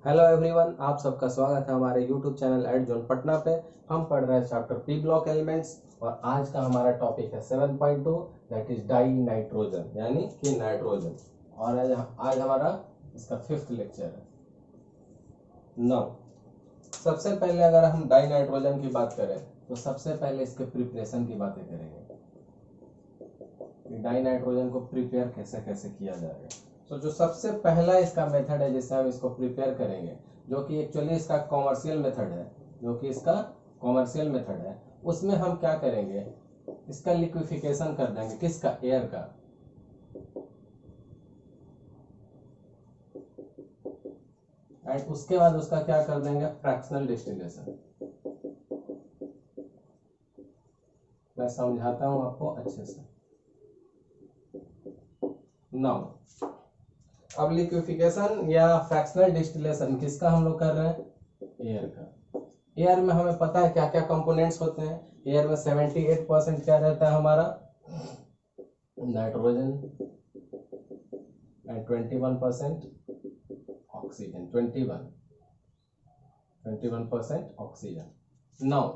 Hello everyone, आप सबका स्वागत है हमारे YouTube channel at zone Patna पे। हम पढ़ रहे हैं चैप्टर पी ब्लॉक एलिमेंट्स और आज का हमारा टॉपिक है 7.2 दैट इज डाई नाइट्रोजन यानी कि नाइट्रोजन। और आज हमारा इसका 5th लेक्चर है। नाउ सबसे पहले अगर हम डाई नाइट्रोजन की बात करें तो सबसे पहले इसके प्रिपरेशन की बातें करेंगे कि डाई नाइट्रोजन को प्रिपेयर कैसे कैसे किया जाएगा। तो जो सबसे पहला इसका मेथड है जिससे हम इसको प्रिपेयर करेंगे, जो कि एक्चुअली इसका कॉमर्शियल मेथड है, उसमें हम क्या करेंगे, इसका लिक्विफिकेशन कर देंगे। किसका? एयर का। एंड उसके बाद उसका क्या कर देंगे, फ्रैक्शनल डिस्टिलेशन। मैं समझाता हूं आपको अच्छे से। नाउ अब लिक्विफिकेशन या फ्रैक्शनल डिस्टिलेशन किसका हम लोग कर रहे हैं? एयर का। एयर में हमें पता है क्या क्या कंपोनेंट्स होते हैं। एयर में 78% क्या रहता है हमारा? Nitrogen and 21% oxygen. 21% oxygen. Now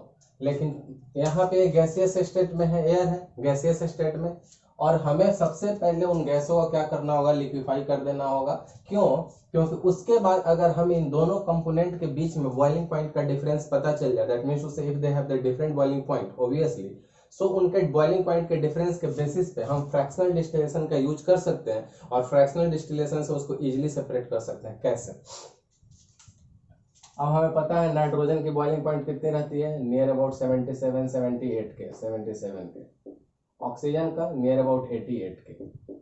लेकिन यहाँ पे गैसियस स्टेट में है, एयर है गैसियस स्टेट में, और हमें सबसे पहले उन गैसों का क्या करना होगा, लिक्विफाई कर देना होगा। क्यों? क्योंकि उसके बाद अगर हम इन दोनों कंपोनेंट के बीच में बॉइलिंग पॉइंट का डिफरेंस पता चल जाए, that means to say if they have the different boiling point obviously, so उनके बॉइलिंग पॉइंट के डिफरेंस के बेसिस पे हम फ्रैक्शनल डिस्टिलेशन का यूज कर सकते हैं और फ्रैक्शनल डिस्टिलेशन से उसको इजीली सेपरेट कर सकते हैं। कैसे? अब हमें पता है नाइट्रोजन की बॉइलिंग पॉइंट कितनी रहती है, नियर अबाउट 77 के 77 के। ऑक्सीजन का नियर अबाउट 88 के।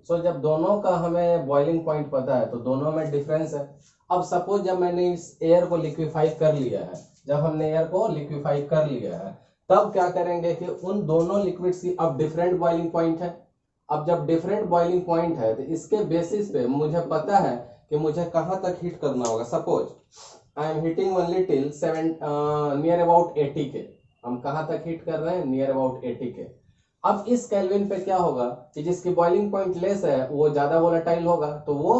सो जब दोनों का हमें बॉइलिंग पॉइंट पता है तो दोनों में डिफरेंस है। अब सपोज जब मैंने इस एयर को लिक्विफाई कर लिया है, जब हमने एयर को लिक्विफाई कर लिया है, तब क्या करेंगे कि उन दोनों लिक्विड्स की अब डिफरेंट बॉइलिंग पॉइंट है। अब जब डिफरेंट बॉइलिंग पॉइंट है तो इसके बेसिस पे मुझे पता है कि मुझे कहां तक हीट करना होगा। Suppose I am heating only till near about 80 के। हम कहां तक हीट कर रहे हैं? नियर अबाउट 80 के। अब इस केल्विन पे क्या होगा कि जिसकी बॉइलिंग पॉइंट लेस है वो ज्यादा वोलेटाइल होगा, तो वो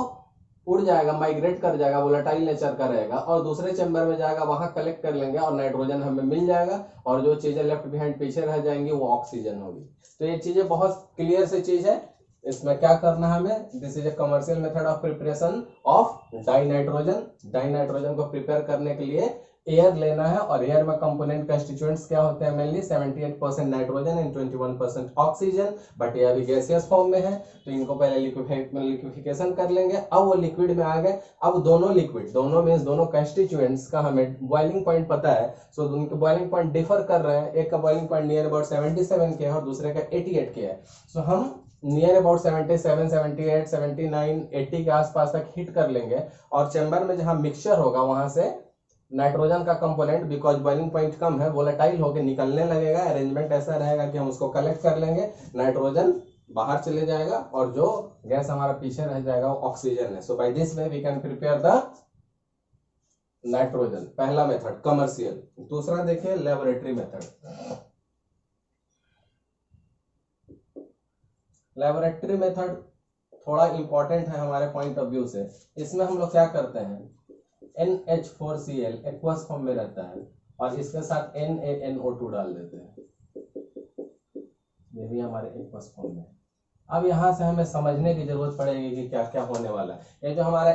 उड़ जाएगा, माइग्रेट कर जाएगा, वोलेटाइल नेचर का रहेगा और दूसरे चैम्बर में जाएगा, वहां कलेक्ट कर लेंगे और नाइट्रोजन हमें मिल जाएगा और जो चीजें लेफ्ट बिहाइंड पीछे रह जाएंगी वो ऑक्सीजन होगी। तो ये चीजें बहुत क्लियर से चीज है। इसमें क्या करना है हमें, this is A commercial method of preparation of die nitrogen. Die nitrogen को प्रिपेयर करने के लिए एयर लेना है और एयर में कंपोनेंट कंस्टिट्यूएंट्स क्या होते हैं? Mainly 78% nitrogen and 21% oxygen, but ये अभी गैसियस फॉर्म में है तो इनको पहले लिक्विफिकेशन कर लेंगे। अब वो लिक्विड में आ गए। अब दोनों लिक्विड, दोनों मींस दोनों कंस्टिट्यूएंट्स का हमें बॉइलिंग पॉइंट पता है। सो उनके बॉइलिंग पॉइंट डिफर कर रहे हैं। एक का बॉइलिंग पॉइंट नियर अबाउट 77 के है और दूसरे का 88 के है। सो हम नियर अबाउट 77, 78, 79, 80 के आसपास तक हीट कर लेंगे और चैम्बर में जहां मिक्सचर होगा वहां से नाइट्रोजन का कंपोनेंट, बिकॉज बॉइलिंग पॉइंट कम है, वोलेटाइल होकर निकलने लगेगा। अरेंजमेंट ऐसा रहेगा कि हम उसको कलेक्ट कर लेंगे, नाइट्रोजन बाहर चले जाएगा और जो गैस हमारा पीछे रह जाएगा वो ऑक्सीजन है। So by this way we can prepare the nitrogen. पहला मेथड कमर्शियल। दूसरा देखिए लेबोरेटरी मेथड। लेबोरेटरी मेथड थोड़ा इंपॉर्टेंट है हमारे पॉइंट ऑफ व्यू से। इसमें हम लोग क्या करते हैं, NH4Cl एक्वस फॉर्म में रहता है और इसके साथ NaNO2 डाल देते हैं। ये भी हमारे एक्वस फॉर्म में। अब यहां से हमें समझने की जरूरत पड़ेगी कि क्या क्या होने वाला है। ये जो हमारा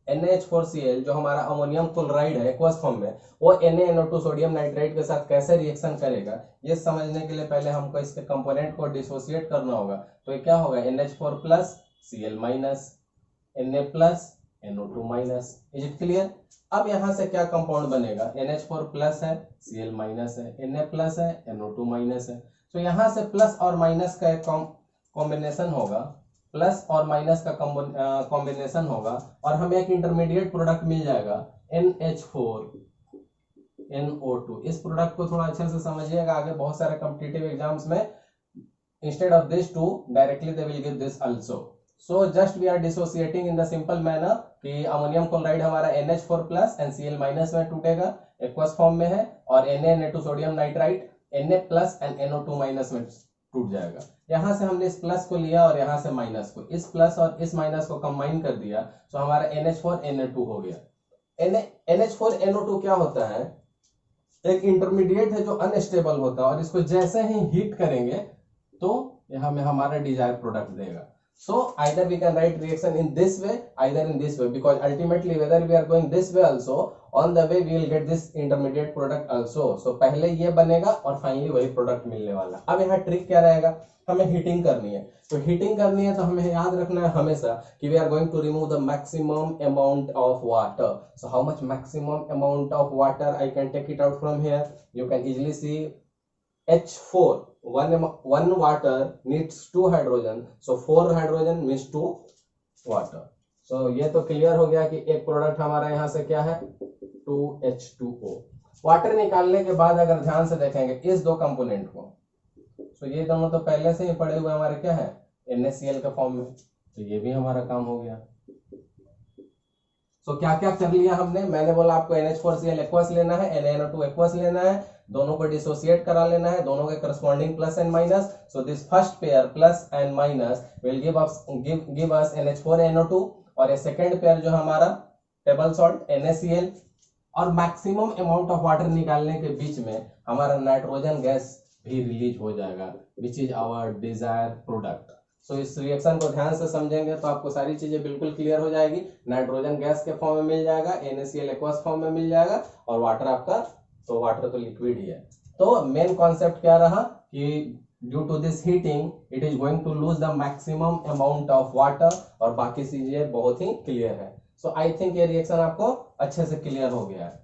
NaH4Cl जो हमारा अमोनियम क्लोराइड है एक्वस फॉर्म में, वो NaNO2 सोडियम नाइट्राइट के साथ कैसे रिएक्शन करेगा, ये समझने के लिए पहले हमको इसके कंपोनेंट को डिसोसिएट करना होगा। तो ये क्या होगा, NH4+ Cl- Na+ NO2-। Is it clear? अब यहां से क्या कंपाउंड बनेगा, NH4+ है, Cl- है, Na+ है, NO2- है। तो यहां से प्लस और माइनस का एक कॉम्बिनेशन होगा, प्लस और माइनस का कॉम्बिनेशन होगा और हमें एक इंटरमीडिएट प्रोडक्ट मिल जाएगा NH4 NO2। इस प्रोडक्ट को थोड़ा अच्छे से समझिएगा, आगे बहुत सारे कॉम्पिटिटिव एग्जाम्स में instead of this two directly they will give this also. So just we are dissociating in the simple manner कि अमोनियम क्लोराइड हमारा NH4+ एंड Cl- में टूटेगा, एक्वस फॉर्म में है, और Na Na2 sodium nitrite Na+ and NO2- में टूट जाएगा। यहाँ से हमने इस प्लस को लिया और यहाँ से माइनस को, इस प्लस और इस माइनस को कंबाइन कर दिया, तो हमारा NH4NO2 हो गया। NH4NO2 क्या होता है, एक इंटरमीडिएट है जो अनस्टेबल होता है और इसको जैसे ही हीट करेंगे तो यह हमें हमारा डिजायर प्रोडक्ट देगा। So either we can write reaction in this way, either in this way, because ultimately whether we are going this way also, on the way we will get this intermediate product also. So पहले ये बनेगा और finally वही product मिलने वाला। अब यहाँ trick क्या रहेगा, हमें हीटिंग करनी है। तो हीटिंग करनी है तो हमें याद रखना है हमेशा कि we are going to remove the maximum amount of water. So how much maximum amount of water I can take it out from here? You can easily see H4, one water needs 2 hydrogen, so 4 hydrogen means 2 water. So ये तो clear हो गया कि एक product हमारा यहाँ से क्या है 2H2O। वाटर निकालने के बाद अगर ध्यान से देखेंगे इस दो कंपोनेंट को, तो ये दोनों तो पहले से ही पड़े हुए हमारे क्या है NaCl के फॉर्म में, तो ये भी हमारा काम हो गया। तो क्या क्या कर लिया हमने, मैंने बोला आपको NH4Cl एक्वस लेना है, NaNO2 एक्वस लेना है, दोनों को डिसोसिएट करा लेना है, दोनों के corresponding plus and minus. So this first pair plus and minus will give us NH4NO2 और ये सेकंड पेयर जो हमारा टेबल सॉल्ट NaCl, और मैक्सिमम अमाउंट ऑफ वाटर निकालने के बीच में हमारा नाइट्रोजन गैस भी रिलीज हो जाएगा, which is our desire product. So इस रिएक्शन को ध्यान से समझेंगे तो आपको सारी चीजें बिल्कुल क्लियर हो जाएगी। नाइट्रोजन गैस के फॉर्म में मिल जाएगा, NaCl एक्वस फॉर्म में मिल जाएगा, और वाटर आपका, तो वाटर तो लिक्विड ही है। तो मेन कॉन्सेप्ट क्या रहा कि due to this heating it is going to lose the maximum amount of water, और बाकी चीजें बहुत ही क्लियर है। सो आई थिंक ये रिएक्शन आपको अच्छे से क्लियर हो गया है।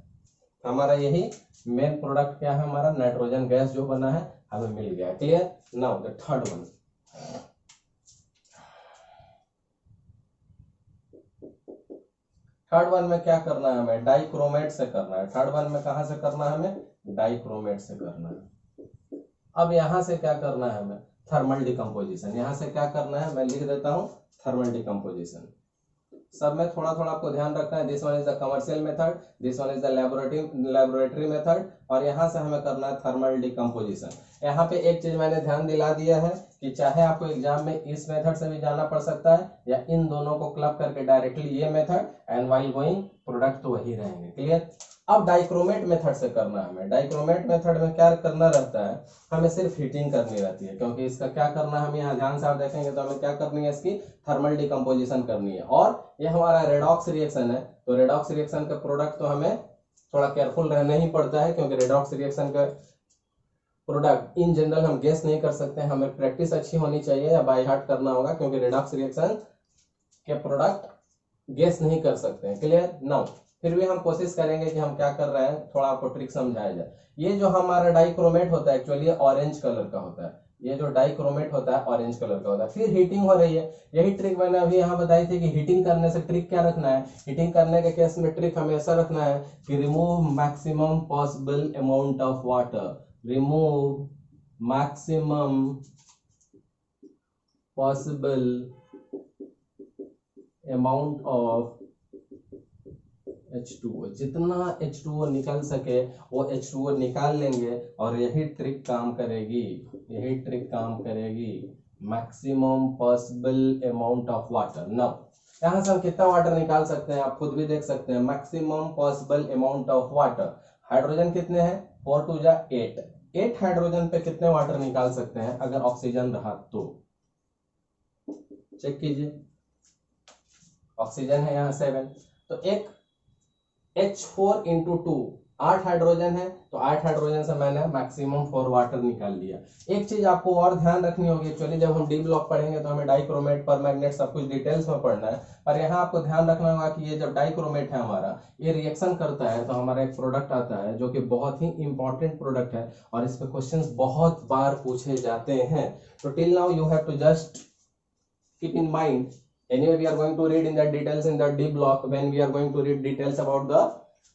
हमारा यही मेन प्रोडक्ट क्या है, हमारा नाइट्रोजन गैस जो बना है हमें मिल गया। Clear. Now the third one, third one में क्या करना है हमें, डाइक्रोमेट से करना है। थर्ड वन में कहां से करना है हमें, डाइक्रोमेट से करना है। अब यहां से क्या करना है हमें, थर्मल डिकम्पोजिशन। यहां से क्या करना है मैं लिख देता हूं, थर्मल डिकम्पोजिशन। सब में थोड़ा थोड़ा आपको ध्यान रखना है। This one is the commercial method, this one is the laboratory method, और यहां से हमें करना है थर्मल डिकम्पोजिशन। यहाँ पे एक चीज मैंने ध्यान दिला दिया है कि चाहे आपको एग्जाम में इस मेथड से भी जाना पड़ सकता है या इन दोनों को क्लब करके डायरेक्टली ये method, and while going product तो वही रहेंगे। क्लियर। अब डाइक्रोमेट मेथड से करना है हमें। डाइक्रोमेट मेथड में क्या करना रहता है, हमें सिर्फ हीटिंग करनी रहती है, क्योंकि इसका क्या करना है हमें, यहाँ ध्यान से आप देखेंगे तो हमें क्या करनी है, इसकी थर्मल डिकम्पोजिशन करनी है। और ये हमारा रेडॉक्स रिएक्शन है, तो रेडॉक्स रिएक्शन का प्रोडक्ट तो हमें थोड़ा केयरफुल रहना ही पड़ता है, क्योंकि रेडॉक्स रिएक्शन का प्रोडक्ट इन जनरल हम गेस नहीं कर सकते हैं, हमें प्रैक्टिस अच्छी होनी चाहिए या बाय हार्ट करना होगा, क्योंकि रेडॉक्स रिएक्शन के प्रोडक्ट गेस नहीं कर सकते हैं। क्लियर। नाउ फिर भी हम कोशिश करेंगे कि हम क्या कर रहे हैं, थोड़ा आपको ट्रिक समझाया जाए। ये जो हमारा डाइक्रोमेट होता है एक्चुअली ऑरेंज कलर का होता है, ये जो डाइक्रोमेट होता है ऑरेंज कलर का होता है। फिर हीटिंग हो रही है, यही ट्रिक मैंने अभी यहाँ बताई थी कि हीटिंग करने से ट्रिक क्या रखना है, हीटिंग करने के केस में ट्रिक हमेशा रखना है कि remove maximum possible amount of water, remove maximum possible amount of H2O। जितना H2O निकल सके वो H2O निकाल लेंगे, और यही ट्रिक काम करेगी, यही ट्रिक काम करेगी, maximum possible amount of water. Now यहाँ से हम कितना वाटर निकाल सकते हैं आप खुद भी देख सकते हैं, maximum possible amount of water. Hydrogen कितने हैं, 4 2 जा 8, 8 हाइड्रोजन पे कितने वाटर निकाल सकते हैं अगर ऑक्सीजन रहा तो, चेक कीजिए। ऑक्सीजन है यहाँ 7, तो एक H4 इंटू 2, 8 हाइड्रोजन है, तो 8 हाइड्रोजन से मैंने मैक्सिमम 4 वाटर निकाल लिया। एक चीज आपको और ध्यान रखनी होगी, एक्चुअली जब हम डी ब्लॉक पढ़ेंगे तो हमें डाइक्रोमेट पर मैग्नेट सब कुछ डिटेल्स में पढ़ना है, पर यहाँ आपको ध्यान रखना होगा कि ये जब डाइक्रोमेट है हमारा, ये रिएक्शन करता है तो हमारा एक प्रोडक्ट आता है जो कि बहुत ही इंपॉर्टेंट प्रोडक्ट है, और इस पे क्वेश्चंस बहुत बार पूछे जाते हैं। तो till now you have to just keep in mind, anyway we are going to read in the details in the D block when we are going to read details about the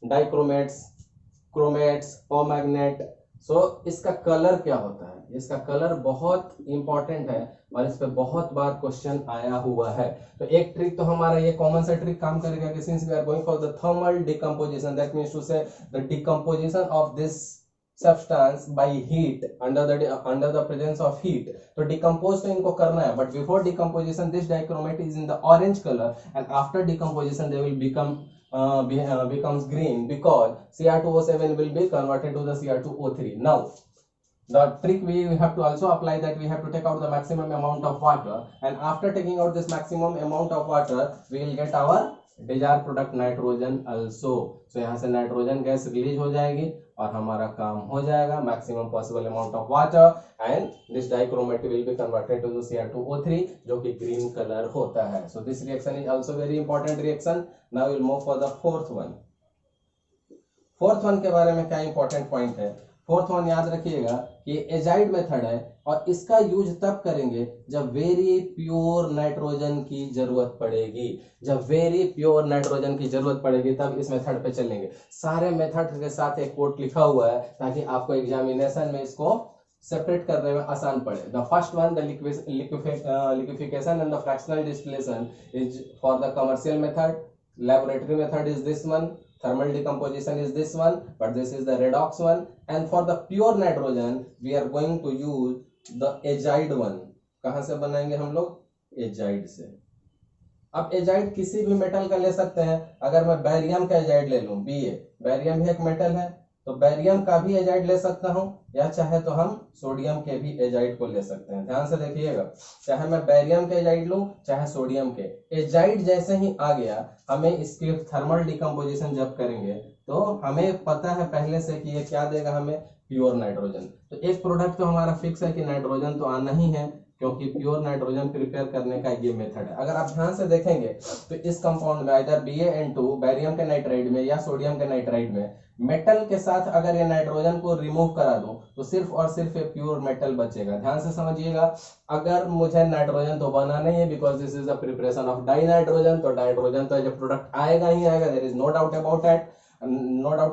dichromates, chromates, permanganate। so इसका colour क्या होता है, इसका colour बहुत important है और इस पे बहुत बार क्वेश्चन आया हुआ है। तो एक ट्रिक तो हमारा ये कॉमन सा ट्रिक काम करेगा कि since we are going for the thermal decomposition, that means to say the decomposition of this substance by heat under the presence of heat, तो डिकम्पोज तो इनको करना है, but before decomposition this dichromate is in the orange colour and after decomposition they will becomes green because Cr2O7 will be converted to the Cr2O3. Now the trick we have to also apply, that we have to take out the maximum amount of water, and after taking out this maximum amount of water we will get our desired product nitrogen also. So यहाँ से nitrogen gas release हो जाएगी और हमारा काम हो जाएगा, maximum possible amount of water and this dichromate will be converted to Cr2O3 जो कि ग्रीन कलर होता है. So this reaction is also very important reaction. Now will move for the fourth one. Fourth one के बारे में क्या important point है? Fourth one याद रखिएगा कि एजाइड मेथड है और इसका यूज तब करेंगे जब वेरी प्योर नाइट्रोजन की जरूरत पड़ेगी. जब वेरी प्योर नाइट्रोजन की जरूरत पड़ेगी तब इस मेथड पे चलेंगे. सारे मेथड के साथ एक कोट लिखा हुआ है ताकि आपको एग्जामिनेशन में इसको सेपरेट करने में आसान पड़े. The first one the liquefaction and the fractional distillation is for the commercial method. Laboratory method is this one, thermal decomposition is this one, but this is the redox one, and for the pure nitrogen we are going to use the azide one. कहाँ से बनाएंगे हम लोग? Azide से. अब azide किसी भी metal का ले सकते हैं. अगर मैं बैरियम का एजाइड ले लूं, Ba, बैरियम भी एक मेटल है, तो बैरियम का भी एजाइड ले सकता हूं, या चाहे तो हम सोडियम के भी एजाइड को ले सकते हैं. ध्यान से देखिएगा, चाहे मैं बैरियम के एजाइड लूं चाहे सोडियम के. एजाइड जैसे ही आ गया, हमें इसकी थर्मल डिकम्पोजिशन जब करेंगे तो हमें पता है पहले से कि ये क्या देगा हमें, प्योर नाइट्रोजन. तो एक प्रोडक्ट तो हमारा फिक्स है कि नाइट्रोजन तो आना ही है, क्योंकि प्योर नाइट्रोजन प्रिपेयर करने का ये मेथड है. अगर आप ध्यान से देखेंगे तो इस कंपाउंड में इधर BaN2 बैरियम के नाइट्राइड में या सोडियम के नाइट्राइड में मेटल के साथ अगर ये नाइट्रोजन को रिमूव करा दूं तो सिर्फ और सिर्फ ये प्योर मेटल बचेगा. ध्यान से समझिएगा, अगर मुझे नाइट्रोजन तो बना नहीं है because this is the preparation of dinitrogen, तो नाइट्रोजन तो जब प्रोडक्ट आएगा ही आएगा, there is no doubt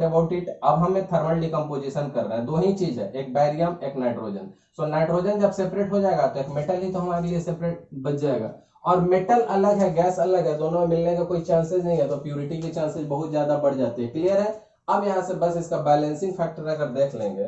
about it. अब हमें थर्मल डिकम्पोजिशन कर रहे हैं. दो ही चीज है, एक बैरियम एक नाइट्रोजन. सो नाइट्रोजन जब सेपरेट हो जाएगा तो एक मेटल ही तो हमारे लिए सेपरेट बच जाएगा, और मेटल अलग है गैस अलग है, दोनों में मिलने का कोई चांसेस नहीं है, तो प्यूरिटी के चांसेस बहुत ज्यादा बढ़ जाते हैं. क्लियर है? अब यहाँ से बस इसका बैलेंसिंग फैक्टर अगर देख लेंगे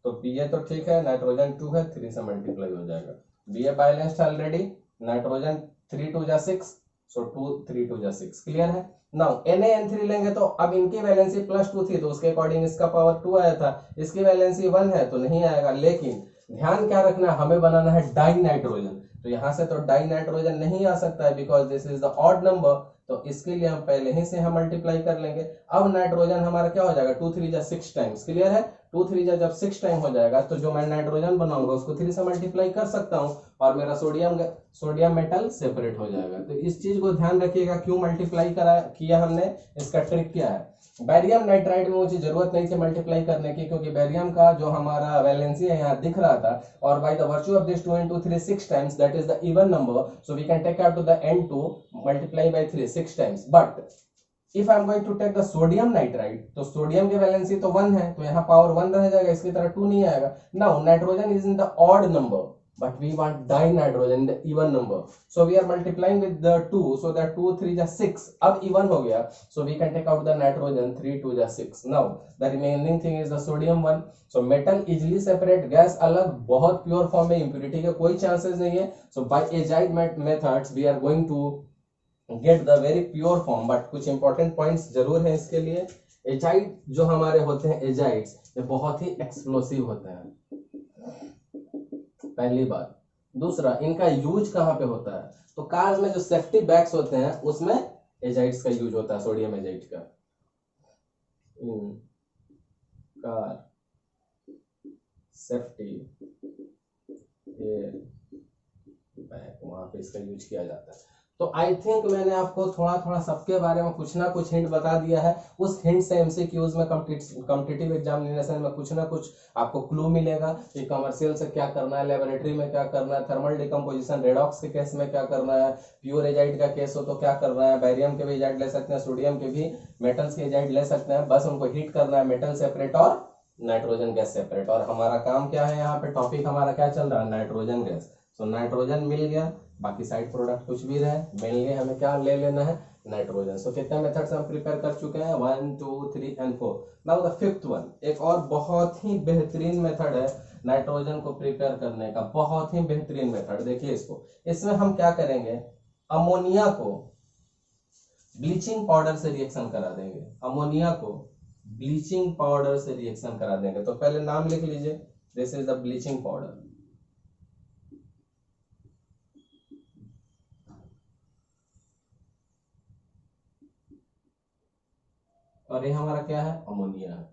तो Ba तो ठीक है, नाइट्रोजन 2 है, 3 से मल्टीप्लाई हो जाएगा. Ba बैलेंस्ड ऑलरेडी, नाइट्रोजन 3 2 जा 6, सो 2 3 2 जा 6. क्लियर है? नाउ Na-N3 लेंगे तो अब इनकी वैलेंसी +2 थी तो उसके अकॉर्डिंग इसका पावर 2 आया था. इसकी वैलेंसी 1 है तो नहीं आएगा. लेकिन ध्यान क्या रखना है, हमें बनाना है डाई नाइट्रोजन, तो यहाँ से तो डाई नाइट्रोजन नहीं आ सकता है because this is the odd number, तो इसके लिए हम पहले ही से हम मल्टीप्लाई कर लेंगे. अब नाइट्रोजन हमारा क्या हो जाएगा, 2 3 जा 6 टाइम्स. क्लियर है? 2 3 जा जब 6 टाइम हो जाएगा तो जो मैं नाइट्रोजन बनाऊंगा उसको 3 से मल्टीप्लाई कर सकता हूं और मेरा सोडियम मेटल सेपरेट हो जाएगा. तो इस चीज को ध्यान रखिएगा, क्यों मल्टीप्लाई किया हमने, इसका ट्रिक क्या है. बैरियम नाइट्राइड में मुझे जरूरत नहीं थी मल्टीप्लाई करने की, क्योंकि बैरियम का जो हमारा वैलेंसी है यहाँ दिख रहा था, और by the virtue of this 2 into 3 6 times, that is the even number, so we can take out to the N2 multiply by 3 6 times. But if I am going to take the sodium nitride, तो sodium की valency तो 1 है, तो यहाँ power 1 रह जाएगा, इसकी तरह 2 नहीं आएगा. Now nitrogen is in the odd number but we want dinitrogen in the even number, so we are multiplying with the 2, so that 2 3 जा 6, अब even हो गया, so we can take out the nitrogen, 3 2 जा 6. now the remaining thing is the sodium one, so metal easily separate, gas अलग, बहुत pure form में, impurity के कोई chances नहीं है. so by azide methods we are going to get the very pure form, but कुछ important points जरूर है इसके लिए. एजाइड जो हमारे होते हैं, एजाइड्स ये बहुत ही एक्सप्लोसिव होते हैं, पहली बात. दूसरा, इनका यूज कहाँ पे होता है, तो कार्स में जो सेफ्टी बैग्स होते हैं उसमें एजाइड्स का यूज होता है, सोडियम एजाइड का. कार सेफ्टी बैग, वहां पे इसका यूज किया जाता है. तो आई थिंक मैंने आपको थोड़ा थोड़ा सबके बारे में कुछ ना कुछ हिंट बता दिया है. उस हिंट से एमसीक्यूज में कॉम्पिटिटिव एग्जामिनेशन में कुछ ना कुछ आपको क्लू मिलेगा कि कमर्शियल से क्या करना है, लेबोरेटरी में क्या करना है, थर्मल डिकम्पोजिशन रेडॉक्स के केस में क्या करना है, प्योर एजाइड का केस हो तो क्या करना है, बैरियम के भी एजाइड ले सकते हैं, सोडियम के भी, मेटल्स के एजाइड ले सकते हैं. बस उनको हीट करना है, मेटल सेपरेट और नाइट्रोजन गैस सेपरेट. और हमारा काम क्या है, यहाँ पे टॉपिक हमारा क्या चल रहा है, नाइट्रोजन गैस. सो नाइट्रोजन मिल गया, बाकी साइड प्रोडक्ट कुछ भी रहे, मेनली हमें क्या ले लेना है, नाइट्रोजन। सो कितने मेथड्स हम प्रिपेयर कर चुके हैं, 1 2 3 and 4। Now the fifth one, एक और बहुत ही बेहतरीन मेथड है नाइट्रोजन को प्रिपेयर करने का, बहुत ही बेहतरीन मेथड। देखिए इसको, इसमें हम क्या करेंगे, अमोनिया को ब्लीचिंग पाउडर से रिएक्शन करा देंगे, अमोनिया को ब्लीचिंग पाउडर से रिएक्शन करा देंगे। तो पहले नाम लिख लीजिए, this is the bleaching powder. और ये हमारा क्या है, अमोनिया है।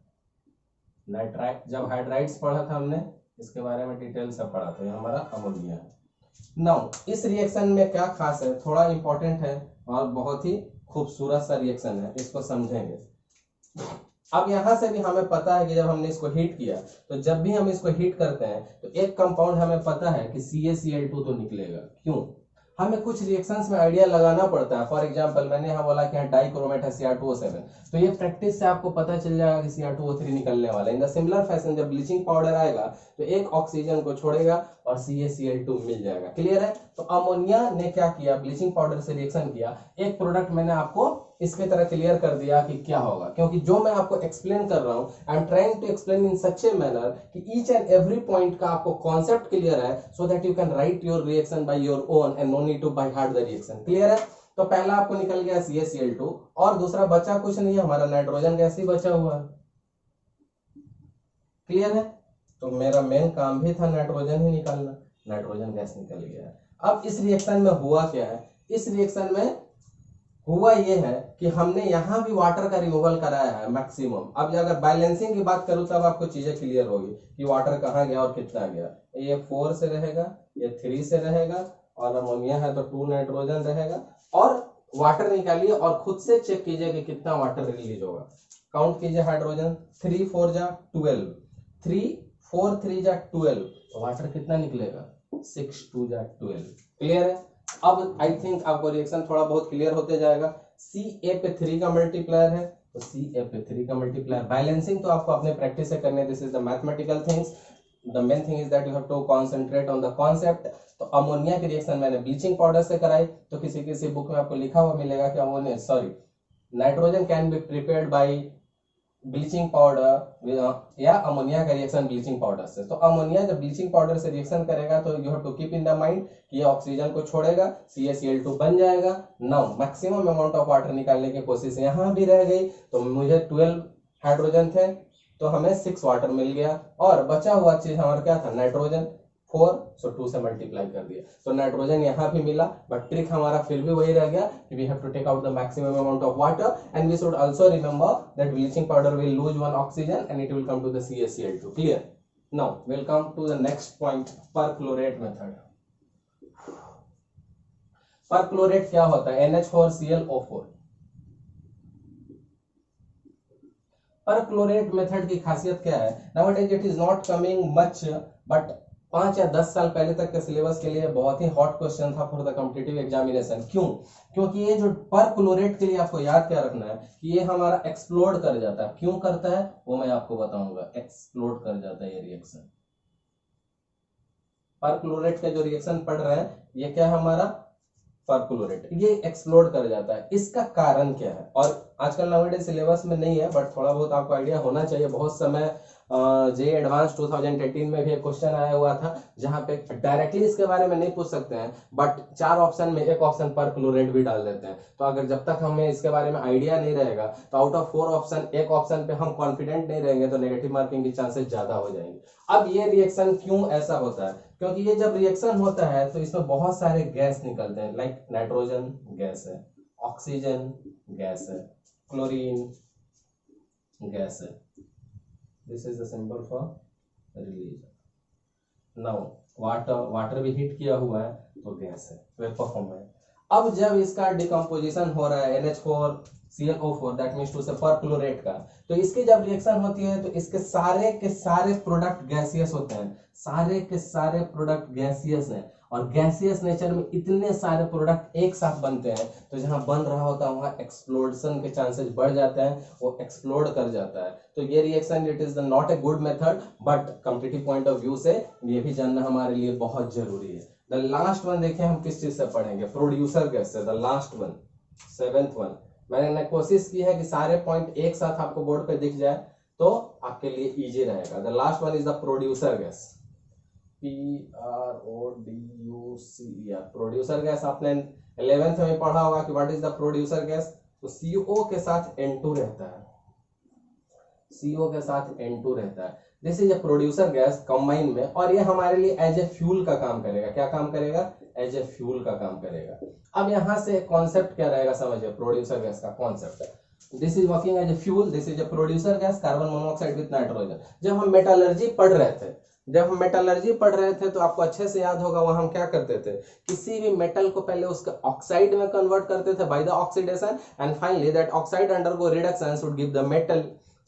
नाइट्राइट, जब हाइड्राइड्स पढ़ा था हमने, इसके बारे में डिटेल से पढ़ा था, ये हमारा अमोनिया है। नाउ इस रिएक्शन में क्या खास है, थोड़ा इंपॉर्टेंट है और बहुत ही खूबसूरत सा रिएक्शन है, इसको समझेंगे। अब यहां से भी हमें पता है कि जब हमने इसको हीट किया, तो जब भी हम इसको हीट करते हैं तो एक कंपाउंड हमें पता है कि CaCl2 तो निकलेगा। क्यों, हमें कुछ रिएक्शंस में आइडिया लगाना पड़ता है। फॉर एग्जांपल मैंने यहाँ बोला कि यहाँ डाइक्रोमेट है Cr2O7, तो ये प्रैक्टिस से आपको पता चल जाएगा कि Cr2O3 निकलने वाला है। इन द सिमिलर फैशन जब ब्लीचिंग पाउडर आएगा तो एक ऑक्सीजन को छोड़ेगा और CaCl2 मिल जाएगा। क्लियर है। तो अमोनिया ने क्या किया, ब्लीचिंग पाउडर से रिएक्शन किया, एक प्रोडक्ट मैंने आपको इसके तरह क्लियर कर दिया कि क्या होगा, क्योंकि जो मैं आपको एक्सप्लेन कर रहा हूं, I am trying to explain in such a manner कि ईच एंड एवरी पॉइंट का आपको कॉन्सेप्ट क्लियर है, so that you can write your reaction by your own and no need to by heart the reaction. Clear है। तो पहला आपको निकल गया CaCl2 और दूसरा बचा कुछ नहीं है, हमारा नाइट्रोजन गैस ही बचा हुआ है। क्लियर है। तो मेरा मेन काम भी था नाइट्रोजन ही निकालना, नाइट्रोजन गैस निकल गया। अब इस रिएक्शन में हुआ क्या है, इस रिएक्शन में हुआ ये है कि हमने यहां भी वाटर का रिमूवल कराया है मैक्सिमम। अब अगर बैलेंसिंग की बात करूं तब आपको चीजें क्लियर होगी कि वाटर कहां गया और कितना गया। ये 4 से रहेगा, ये 3 से रहेगा, और अमोनिया है तो 2 नाइट्रोजन रहेगा। और वाटर निकालिए और खुद से चेक कीजिए कि कितना वाटर रिलीज होगा। काउंट कीजिए हाइड्रोजन, 3 4 जा 12, 3 4 3 जा 12, तो वाटर कितना निकलेगा, 6 2 जा 12। क्लियर है। अब आई थिंक आपको रिएक्शन थोड़ा बहुत क्लियर होते जाएगा। Ca पे 3 का मल्टीप्लायर है, तो Ca पे 3 का मल्टीप्लायर। बैलेंसिंग तो आपको अपने प्रैक्टिस से करने, this is the mathematical things, the main thing is that you have to concentrate on the concept. तो अमोनिया की रिएक्शन मैंने ब्लीचिंग पाउडर से कराई, तो किसी किसी बुक में आपको लिखा हुआ मिलेगा कि ammonia nitrogen can be prepared by bleaching powder या अमोनिया का रिएक्शन ब्लीचिंग पाउडर से। तो अमोनिया जब ब्लीचिंग पाउडर से रिएक्शन करेगा तो you have to keep in the mind कि ये ऑक्सीजन को छोड़ेगा, CaCl2 बन जाएगा। Now maximum amount of water निकालने की कोशिश यहां भी रह गई, तो मुझे 12 हाइड्रोजन थे तो हमें 6 वाटर मिल गया, और बचा हुआ चीज हमारा क्या था, नाइट्रोजन 4, सो 2 से मल्टीप्लाई कर दिया, तो नाइट्रोजन यहाँ भी मिला। बट ट्रिक हमारा फिर भी वही रह गया कि we have to take out the maximum amount of water, and we should also remember that bleaching powder will lose 1 oxygen and it will come to the CaCl2। Clear. Now will come to the next point, perchlorate method. Perchlorate क्या होता है, NH4ClO4। Perchlorate method की खासियत क्या है, nowadays it is not coming much, but 5 या 10 साल पहले तक के सिलेबस के लिए बहुत ही हॉट क्वेश्चन था फॉर द कॉम्पिटिटिव एग्जामिनेशन। क्यों, क्योंकि ये जो परक्लोरेट के लिए आपको याद क्या रखना है कि ये हमारा एक्सप्लोड कर जाता है। क्यों करता है वो मैं आपको बताऊंगा, एक्सप्लोड कर जाता है ये रिएक्शन। परक्लोरेट का जो रिएक्शन पढ़ रहे हैं ये क्या है हमारा, परक्लोरेट, ये एक्सप्लोड कर जाता है। इसका कारण क्या है, और आजकल नवेडे सिलेबस में नहीं है बट थोड़ा बहुत आपको आइडिया होना चाहिए। बहुत समय जे एडवांस 2018 में भी एक क्वेश्चन आया हुआ था जहां पे डायरेक्टली इसके बारे में नहीं पूछ सकते हैं, बट 4 ऑप्शन में एक ऑप्शन परक्लोरेट भी डाल देते हैं। तो अगर जब तक हमें इसके बारे में आइडिया नहीं रहेगा तो आउट ऑफ 4 ऑप्शन एक ऑप्शन पे हम कॉन्फिडेंट नहीं रहेंगे तो नेगेटिव मार्किंग के चांसेस ज्यादा हो जाएंगे। अब ये रिएक्शन क्यों ऐसा होता है, क्योंकि ये जब रिएक्शन होता है तो इसमें बहुत सारे गैस निकलते हैं, लाइक नाइट्रोजन गैस है, ऑक्सीजन गैस है, क्लोरीन गैस है। This is the symbol for release. Now water भी हीट किया हुआ है तो गैस है, वेपर फॉर्म है। अब जब इसका डिकम्पोजिशन हो रहा है NH4ClO4 दैट मींस टू से परक्लोरेट का, तो इसकी जब रिएक्शन होती है तो इसके सारे के सारे प्रोडक्ट गैसियस होते हैं, सारे के सारे प्रोडक्ट गैसियस हैं, और गैसियस नेचर में इतने सारे प्रोडक्ट एक साथ बनते हैं तो जहां बन रहा होता है वहां एक्सप्लोजन के चांसेस बढ़ जाते हैं, वो एक्सप्लोड कर जाता है। तो ये reaction it is not a good method, but competitive point of view से ये भी जानना हमारे लिए बहुत जरूरी है। द लास्ट वन देखिए हम किस चीज से पढ़ेंगे, प्रोड्यूसर गैस से। The last one seventh one, मैंने कोशिश की है कि सारे पॉइंट एक साथ आपको बोर्ड पे दिख जाए तो आपके लिए इजी रहेगा। The last one is the producer gas, PRODUCER, producer gas आपने 11th में पढ़ा होगा कि what is the producer gas. तो CO के साथ N2 रहता है, CO के साथ N2 रहता है। This is a producer gas combine में, और ये हमारे लिए एज ए फ्यूल का काम करेगा। क्या काम करेगा? एज ए फ्यूल का काम करेगा। अब यहां से कॉन्सेप्ट क्या रहेगा समझिए, प्रोड्यूसर गैस का concept. This is working as a fuel, this is a producer gas, carbon monoxide with nitrogen. जब हम मेटालर्जी पढ़ रहे थे तो आपको अच्छे से याद होगा वहां हम क्या करते थे, किसी भी मेटल को पहले उसके ऑक्साइड में कन्वर्ट करते थे by the oxidation, and finally that oxide undergo reduction should give the metal.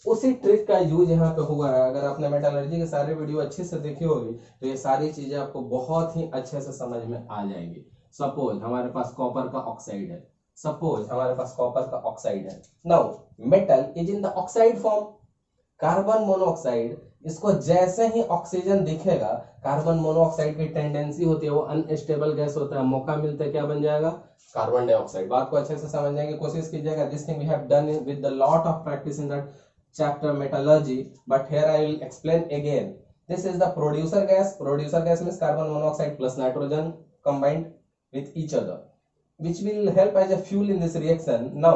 उसी ट्रिक का यूज यहाँ पे हुआ है। अगर आपने मेटालर्जी के सारे वीडियो अच्छे से देखी होगी तो ये सारी चीजें आपको बहुत ही अच्छे से समझ में आ जाएंगी। सपोज हमारे पास कॉपर का ऑक्साइड है, now metal is in the oxide form, carbon monoxide, इसको जैसे ही ऑक्सीजन दिखेगा, कार्बन मोनोऑक्साइड की टेंडेंसी होती है वो अनस्टेबल गैस होता है, मौका मिलता है क्या बन जाएगा? Carbon dioxide. बात को अच्छे से समझने की कोशिश कीजिएगा। This thing we have done with the lot of practice in that chapter metallurgy, but here I will explain again. This is the producer gas. Producer gas means carbon monoxide plus nitrogen combined with each other, which will help as a fuel in this reaction. Now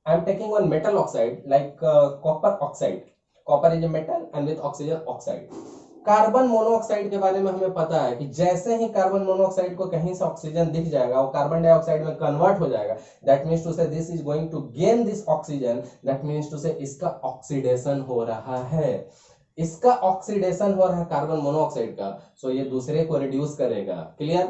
I am taking one metal oxide like copper oxide. Copper is a metal and with oxygen oxide. Carbon monoxide के बारे में हमें पता है कि जैसे ही carbon monoxide को कहीं से ऑक्सीजन दिख जाएगा वो कार्बन डाइऑक्साइड में कन्वर्ट हो जाएगा। That means to say this is going to gain this oxygen, that means to say इसका ऑक्सीडेशन हो रहा है, इसका ऑक्सीडेशन हो रहा है कार्बन मोनोऑक्साइड का, सो ये दूसरे को रिड्यूस करेगा। Clear?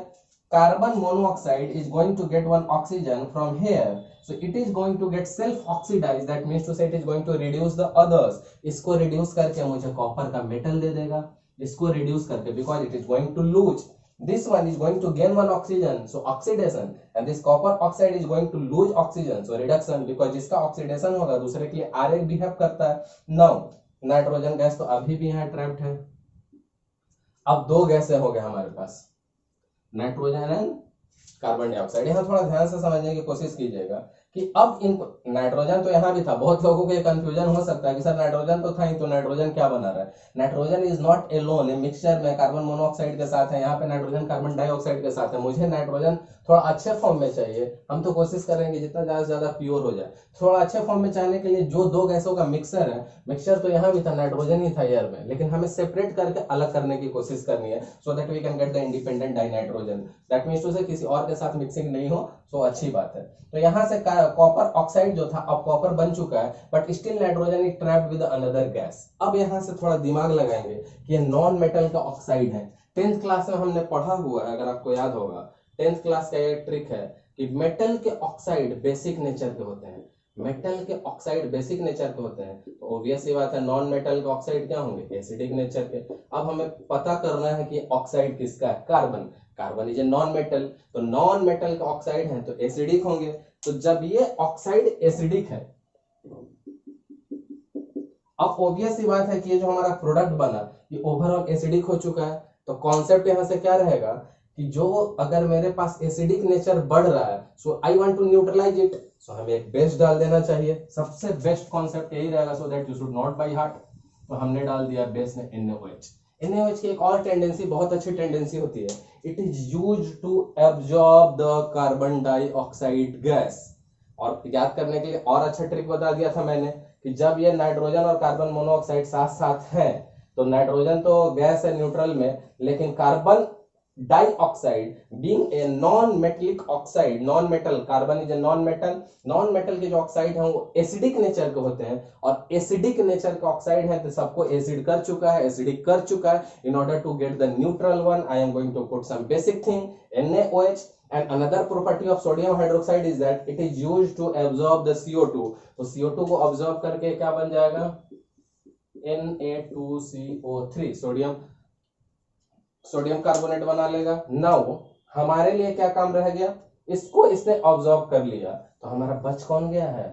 Carbon monoxide is going to get one oxygen from here, so it is going to get self oxidized, that means to say it is going to reduce the others। इसको reduce करके मुझे copper का metal दे देगा, इसको reduce करके, because it is going to lose, this one is going to gain one oxygen, so oxidation, and this copper oxide is going to lose oxygen, so reduction, because जिसका oxidation होगा दूसरे के लिए are behave करता है। Now nitrogen gas तो अभी भी यहाँ ट्रैप्ड है। अब दो गैसें हो गए हमारे पास, नाइट्रोजन एंड कार्बन डाइऑक्साइड। यहाँ थोड़ा ध्यान से समझने की कोशिश कीजिएगा कि अब इन नाइट्रोजन तो यहाँ भी था, बहुत लोगों को ये कंफ्यूजन हो सकता है कि सर नाइट्रोजन तो था ही, तो नाइट्रोजन क्या बना रहा है? Nitrogen is not alone, mixture में कार्बन मोनोऑक्साइड के साथ है, यहाँ पे नाइट्रोजन कार्बन डाइऑक्साइड के साथ है। मुझे नाइट्रोजन थोड़ा अच्छे फॉर्म में चाहिए, हम तो कोशिश करेंगे जितना ज्यादा से ज्यादा प्योर हो जाए। थोड़ा अच्छे फॉर्म में चाहने के लिए जो दो गैसों का मिक्सर है, मिक्सचर तो यहाँ भी था, नाइट्रोजन ही था एयर में, लेकिन हमें सेपरेट करके अलग करने की कोशिश करनी है, so that we can get the independent dinitrogen. That means to say किसी और के साथ मिक्सिंग नहीं हो, सो अच्छी बात है। तो यहाँ से कॉपर ऑक्साइड जो था अब कॉपर बन चुका है, but still nitrogen is trapped with another gas. अब यहाँ से थोड़ा दिमाग लगाएंगे कि ये नॉन मेटल का ऑक्साइड है। 10th क्लास में हमने पढ़ा हुआ है, अगर आपको याद होगा 10th क्लास का एक ट्रिक है कि मेटल के ऑक्साइड बेसिक नेचर के होते हैं, मेटल के ऑक्साइड बेसिक नेचर के होते हैं, तो ऑब्वियस सी बात है नॉन मेटल के ऑक्साइड क्या होंगे? एसिडिक नेचर के। अब हमें पता करना है कि ऑक्साइड किसका है? Carbon. Carbon is a non metal, तो नॉन मेटल के ऑक्साइड हैं तो एसिडिक होंगे। तो जब ये ऑक्साइड एसिडिक है, अब ऑब्वियस सी बात है कि ये जो हमारा प्रोडक्ट बना ये ओवरऑल एसिडिक हो चुका है। तो कॉन्सेप्ट यहां से क्या रहेगा कि जो अगर मेरे पास एसिडिक नेचर बढ़ रहा है, so I want to neutralise it, so हमें एक बेस डाल देना चाहिए। सबसे बेस्ट कॉन्सेप्ट यही रहेगा, सो that you should not by heart. तो हमने डाल दिया बेस में NaOH। NaOH की एक और टेंडेंसी, बहुत अच्छी टेंडेंसी होती है, it is used to absorb the carbon dioxide gas. और याद करने के लिए और अच्छा ट्रिक बता दिया था मैंने कि जब ये नाइट्रोजन और कार्बन मोनोऑक्साइड साथ साथ हैं तो नाइट्रोजन तो गैस है न्यूट्रल में, लेकिन carbon dioxide being a non metallic oxide, non metal, carbon is a non metal, non metal के जो ऑक्साइड हैं वो एसिडिक नेचर के होते हैं, और एसिडिक नेचर के ऑक्साइड हैं तो सबको एसिड कर चुका है, एसिडिक कर चुका है। In order to get the neutral one I am going to put some basic thing NaOH। And another property of sodium hydroxide is that it is used to absorb the CO2। तो CO2 को absorb करके क्या बन जाएगा? Na2CO3, sodium carbonate बना लेगा। Now हमारे लिए क्या काम रह गया? इसको इसने ऑब्जॉर्ब कर लिया, तो हमारा बच कौन गया है?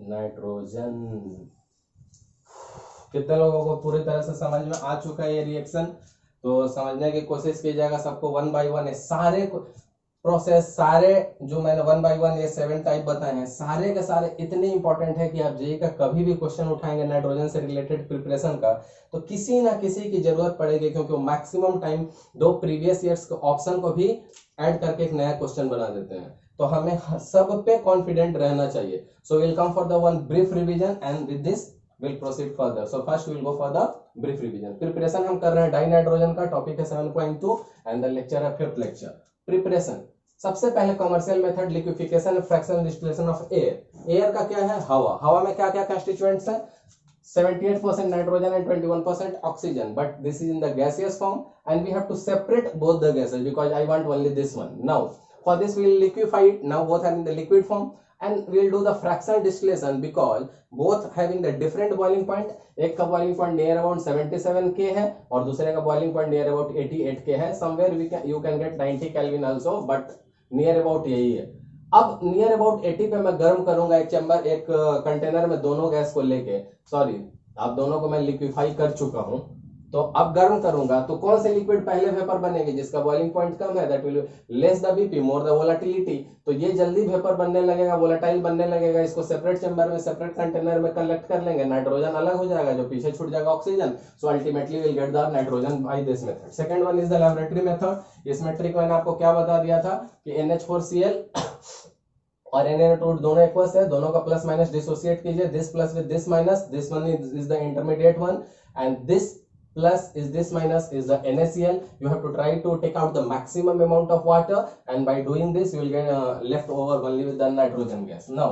नाइट्रोजन। कितने लोगों को पूरी तरह से समझ में आ चुका है ये रिएक्शन? तो समझने की कोशिश कीजिएगा, सबको वन बाय वन सारे को प्रोसेस सारे जो मैंने 1 बाय 1 ये 7 टाइप बताए हैं, सारे के सारे इतने इंपॉर्टेंट है कि आप जेईई का कभी भी क्वेश्चन उठाएंगे नाइट्रोजन से रिलेटेड प्रिपरेशन का, तो किसी ना किसी की जरूरत पड़ेगी, क्योंकि वो मैक्सिमम टाइम दो प्रीवियस ईयर्स के ऑप्शन को भी ऐड करके एक नया क्वेश्चन बना देते हैं। तो हमें सब पे कॉन्फिडेंट रहना चाहिए। So will come for the one brief revision and with this will proceed further. So first will go for the brief revision. Preparation हम कर रहे हैं डाई नाइट्रोजन का, टॉपिक है 7.2 एंड द लेक्चर है 5th लेक्चर। प्रिपरेशन सबसे पहले commercial method liquefaction and fractional distillation of air. Air का क्या है? हवा। हवा में क्या क्या कंस्टिट्यूएंट्स हैं? 78% nitrogen and 21% oxygen, but this is in the gaseous form and we have to separate both the gases because I want only this one. Now for this we will liquefy it. Now both are in the liquid form and we will do the fractional distillation because both having the different boiling point. एक का boiling point near about 77 K है और दूसरे का boiling point near about 88 K है. Somewhere you can get 90 Kelvin also, but near about यही है। अब नियर अबाउट 80 पे मैं गर्म करूंगा एक चैम्बर, एक कंटेनर में दोनों गैस को लेके, सॉरी आप दोनों को मैं लिक्विफाई कर चुका हूं, तो अब गर्म करूंगा तो कौन से लिक्विड पहले वेपर बनेगी? जिसका बॉइलिंग पॉइंट कम है, that will less the BP more the volatility, तो ये जल्दी वेपर बनने लगेगा, वोलेटाइल बनने लगेगा। इसको सेपरेट चैम्बर में, सेपरेट कंटेनर में कलेक्ट कर लेंगे, नाइट्रोजन अलग हो जाएगा, जो पीछे छूट जाएगा oxygen. So ultimately will get the nitrogen by this method. Second one is the laboratory method. इसमें ट्रिक मैंने आपको क्या बता दिया था कि NH4Cl और Na2 दोनों इक्वल्स है, दोनों का प्लस माइनस डिसोसिएट कीजिए, this plus with this minus, this one is the intermediate one and this plus is this minus is the NaCl. You have to try to take out the maximum amount of water and by doing this you will get left over only with the nitrogen gas. Now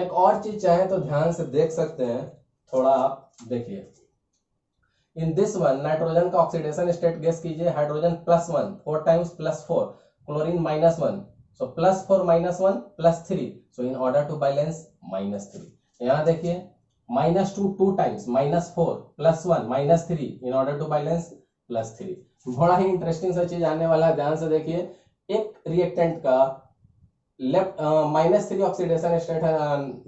एक और चीज चाहे तो ध्यान से देख सकते हैं, थोड़ा आप देखिए। In this one नाइट्रोजन का ऑक्सीडेशन स्टेट गेस कीजिए, hydrogen +1 4 times +4, chlorine -1, so +4 -1 +3, so in order to balance -3। यहाँ देखिए -2 2 times -4 +1 -3 in order to balance +3। बड़ा ही इंटरेस्टिंग सा चीज आने वाला है, ध्यान से देखिए। एक रिएक्टेंट का लेफ्ट -3 ऑक्सीडेशन स्टेट है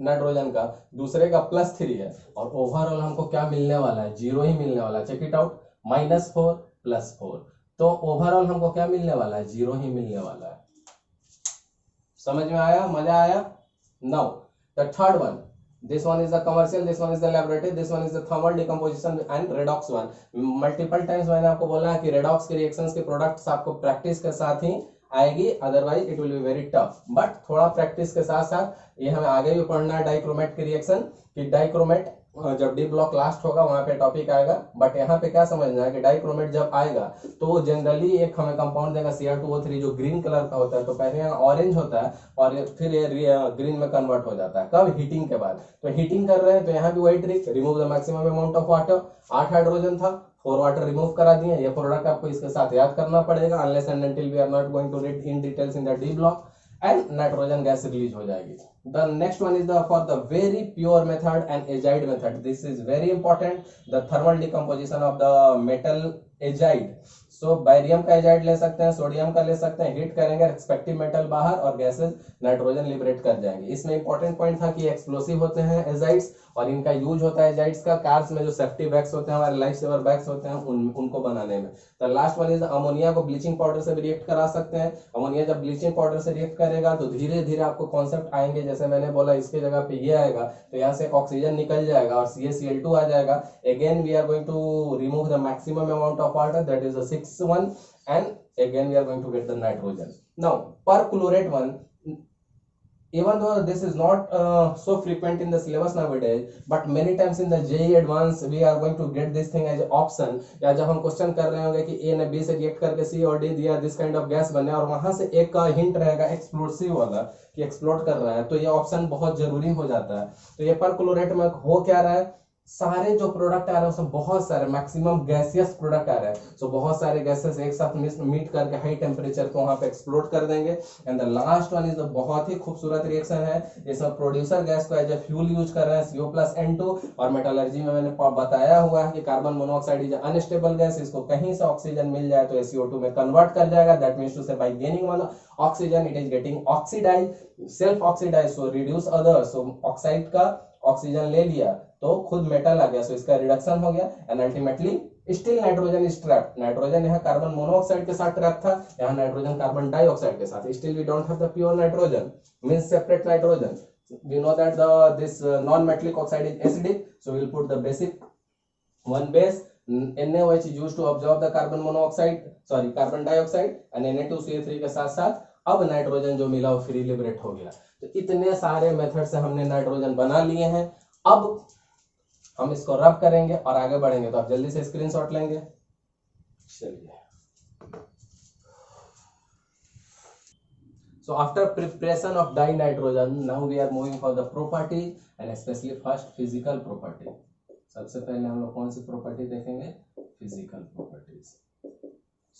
नाइट्रोजन का, दूसरे का +3 है, और ओवरऑल हमको क्या मिलने वाला है? 0 ही मिलने वाला है। चेक इट आउट, -4 +4, तो ओवरऑल हमको क्या मिलने वाला है? 0 ही मिलने वाला है। समझ में आया? मजा आया? Now the third one, this one is the commercial, this one is the laboratory, this one is the thermal decomposition and redox one। Multiple times मैंने आपको बोला है कि रेडॉक्स के रिएक्शंस के प्रोडक्ट्स आपको प्रैक्टिस के साथ ही आएगी, otherwise it will be very tough. But थोड़ा प्रैक्टिस के साथ साथ ये हमें आगे भी पढ़ना है डाइक्रोमेट के रिएक्शन, कि डाइक्रोमेट जब डी ब्लॉक लास्ट होगा वहां पे टॉपिक आएगा। बट यहाँ पे क्या समझना है कि डाइक्रोमेट जब आएगा तो जनरली एक हमें कंपाउंड देगा Cr2O3 जो ग्रीन कलर का होता है, तो पहले यहाँ ऑरेंज होता है और फिर ये ग्रीन में कन्वर्ट हो जाता है। कब? हीटिंग के बाद। तो हीटिंग कर रहे हैं तो यहाँ भी वही trick, remove the maximum amount of water. 8 hydrogen था, 4 वाटर रिमूव करा दिए। ये प्रोडक्ट आपको इसके साथ याद करना पड़ेगा, unless and until we are not going to read in details in the d block, and nitrogen gas release हो जाएगी। The next one is the for the very pure method and azide method. This is very important, the thermal decomposition of the metal azide. So barium का azide ले सकते हैं, sodium का ले सकते हैं, हीट करेंगे, रिस्पेक्टिव मेटल बाहर और गैसेस नाइट्रोजन लिबरेट कर जाएंगे। इसमें इंपॉर्टेंट पॉइंट था कि एक्सप्लोसिव होते हैं एजाइड्स, और इनका यूज होता है एजाइड्स का कार्स में जो सेफ्टी बैग्स होते हैं, हमारे लाइफ सेवर बैग्स होते हैं, उनको बनाने में। तो लास्ट वन इज अमोनिया को ब्लीचिंग पाउडर से भी रिएक्ट करा सकते हैं। अमोनिया जब ब्लीचिंग पाउडर से रिएक्ट करेगा तो धीरे धीरे आपको कॉन्सेप्ट आएंगे, जैसे मैंने बोला इसके जगह पे ये आएगा तो यहाँ से ऑक्सीजन निकल जाएगा और CaCl2 आ जाएगा। Again we are going to remove the maximum amount of water, that is the 6th one, and again we are going to get the nitrogen. Now perchlorate one, even though this is not so frequent in the syllabus nowadays, but many times in the JEE Advanced we are going to get this thing as option, या जब हम question कर रहे होंगे कि A ने B से react करके C और D दिया, दिस काइंड ऑफ गैस बने, और वहां से एक का हिंट रहेगा एक्सप्लोसिव वाला कि एक्सप्लोड कर रहा है, तो ये ऑप्शन बहुत जरूरी हो जाता है। तो ये परक्लोरेट में हो क्या रहा है, सारे जो प्रोडक्ट आ रहे हैं उसमें बहुत सारे मैक्सिमम गैसियस प्रोडक्ट आ रहे हैं, सो बहुत सारे गैसेस एक साथ मीट करके हाई टेम्परेचर को वहां पे एक्सप्लोड कर देंगे। And the last one is बहुत ही खूबसूरत रिएक्शन है, इसमें प्रोड्यूसर गैस को एज ए फ्यूल यूज कर रहे हैं, CO+N2, और मेटलर्जी में मैंने बताया हुआ है कि carbon monoxide is unstable gas, इसको कहीं से ऑक्सीजन मिल जाए तो CO2 में कन्वर्ट कर जाएगा। That means to say by gaining one oxygen it is getting oxidise, self oxidise, so reduce other, so oxide का ऑक्सीजन ले लिया तो खुद मेटल आ गया, सो इसका रिडक्शन हो गया, and ultimately still nitrogen is trapped, nitrogen यहाँ कार्बन मोनोऑक्साइड के साथ ट्रैप था, यहाँ नाइट्रोजन कार्बन डाइऑक्साइड के साथ, still we don't have the pure nitrogen, means separate nitrogen. We know that this non-metallic oxide is acidic, so we'll put the basic one base NaOH is used to absorb the carbon dioxide and Na2CO3 के साथ साथ अब nitrogen जो मिला वो free liberate हो गया. तो इतने सारे मेथड से हमने नाइट्रोजन बना लिए हैं. अब हम इसको रब करेंगे और आगे बढ़ेंगे. तो आप जल्दी से स्क्रीनशॉट लेंगे. चलिए. So after preparation of dinitrogen, now we are moving for the properties and especially first physical property. सबसे पहले हम लोग कौन सी प्रॉपर्टी देखेंगे? Physical properties.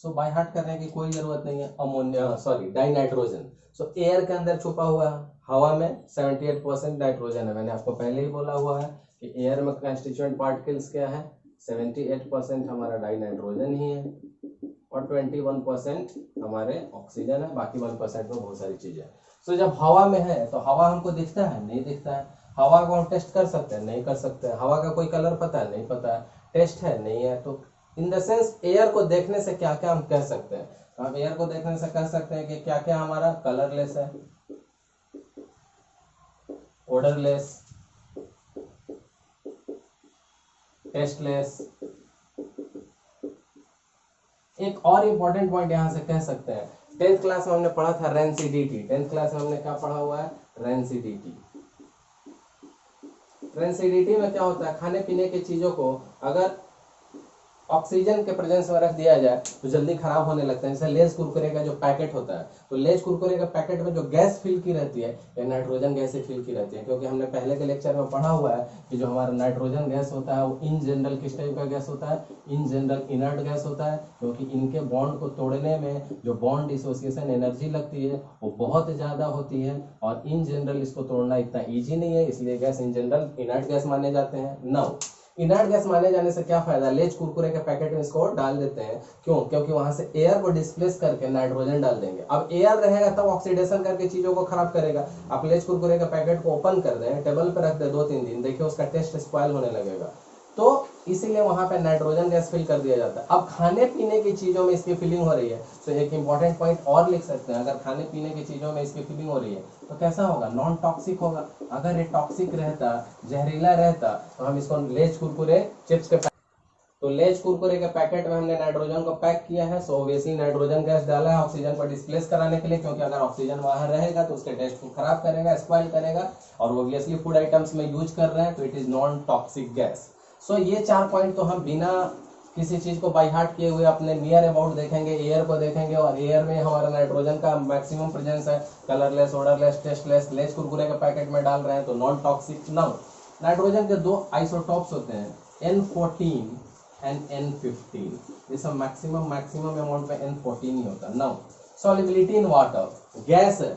So by heart करने की कोई जरूरत नहीं है. डाइनाइट्रोजन. सो एयर के अंदर छुपा हुआ है, हवा में 78% नाइट्रोजन है. मैंने आपको पहले ही बोला हुआ है कि एयर में कंस्टिट्यूएंट पार्टिकल्स क्या है? 78% हमारा डाइनाइट्रोजन ही है और 21% हमारे ऑक्सीजन है. बाकी 1% में बहुत सारी चीजें. सो जब हवा में है तो हवा हमको दिखता है? नहीं दिखता है. हवा को हम टेस्ट कर सकते हैं? नहीं कर सकते. हवा का कोई कलर पता है? नहीं पता है. टेस्ट है? नहीं है. तो इन द सेंस एयर को देखने से क्या क्या हम कह सकते हैं? तो हम एयर को देखने से कह सकते हैं कि क्या क्या हमारा कलरलेस है, ओडरलेस, टेस्टलेस. एक और इंपॉर्टेंट पॉइंट यहां से कह सकते हैं, 10th क्लास में हमने पढ़ा था रेंसिडिटी. 10th क्लास में हमने क्या पढ़ा हुआ है? रेंसिडिटी. रेंसिडिटी में क्या होता है? खाने पीने की चीजों को अगर ऑक्सीजन के प्रेजेंस में रख दिया जाए तो जल्दी खराब होने लगता है. जैसे लेज कुरकुरे का जो पैकेट होता है, तो लेज कुरकुरे का पैकेट में जो गैस फिल की रहती है या नाइट्रोजन गैस से फिल की रहती है. क्योंकि हमने पहले के लेक्चर में पढ़ा हुआ है कि जो हमारा नाइट्रोजन गैस होता है वो इन जनरल किस टाइप का गैस होता है? इन जनरल इनर्ट गैस होता है. क्योंकि इनके बॉन्ड को तोड़ने में जो बॉन्ड डिसोसिएशन एनर्जी लगती है वो बहुत ज्यादा होती है और इन जनरल इसको तोड़ना इतना ईजी नहीं है. इसलिए gas in general inert gas माने जाते हैं. नाउ इनर्ट गैस माने जाने से क्या फायदा? लेज कुरकुरे के पैकेट में इसको डाल देते हैं. क्यों? क्योंकि वहां से एयर को डिस्प्लेस करके नाइट्रोजन डाल देंगे. अब एयर रहेगा तब ऑक्सीडेशन करके चीजों को खराब करेगा. आप लेज कुरकुरे के पैकेट को ओपन कर दें, टेबल पे रख दे 2-3 दिन, देखिए उसका टेस्ट स्पॉइल होने लगेगा. तो इसीलिए वहां पे नाइट्रोजन गैस फिल कर दिया जाता है. अब खाने पीने की चीजों में इसकी फिलिंग हो रही है तो एक इंपॉर्टेंट पॉइंट और लिख सकते हैं. अगर खाने पीने की चीजों में इसकी फिलिंग हो रही है तो कैसा होगा? नॉन टॉक्सिक होगा. अगर ये टॉक्सिक रहता, जहरीला रहता, तो हम इसको लेज कुरकुरे चिप्स के तो लेज कुरकुरे के पैकेट में हमने नाइट्रोजन को पैक किया है. सो ऑब्वियसली नाइट्रोजन गैस डाला है ऑक्सीजन को डिस्प्लेस कराने के लिए. क्योंकि अगर ऑक्सीजन वहां रहेगा तो उसके टेस्ट को खराब करेगा, स्पॉइल करेगा. और ऑब्वियसली फूड आइटम्स में यूज कर रहे हैं तो it is non toxic gas. So ये 4 पॉइंट तो हम बिना किसी चीज को बाय हार्ट किए हुए अपने नियर अबाउट देखेंगे, एयर को देखेंगे और एयर में हमारा नाइट्रोजन का मैक्सिमम प्रेजेंस है. Colourless, odourless, tasteless. Lay's Kurkure के पैकेट में डाल रहे हैं तो नॉन टॉक्सिक. नाउ नाइट्रोजन के 2 आइसोटॉप्स होते हैं, N14 एंड N15. जैसा मैक्सिमम अमाउंट में N14 ही होता है. Now solubility in water, gas है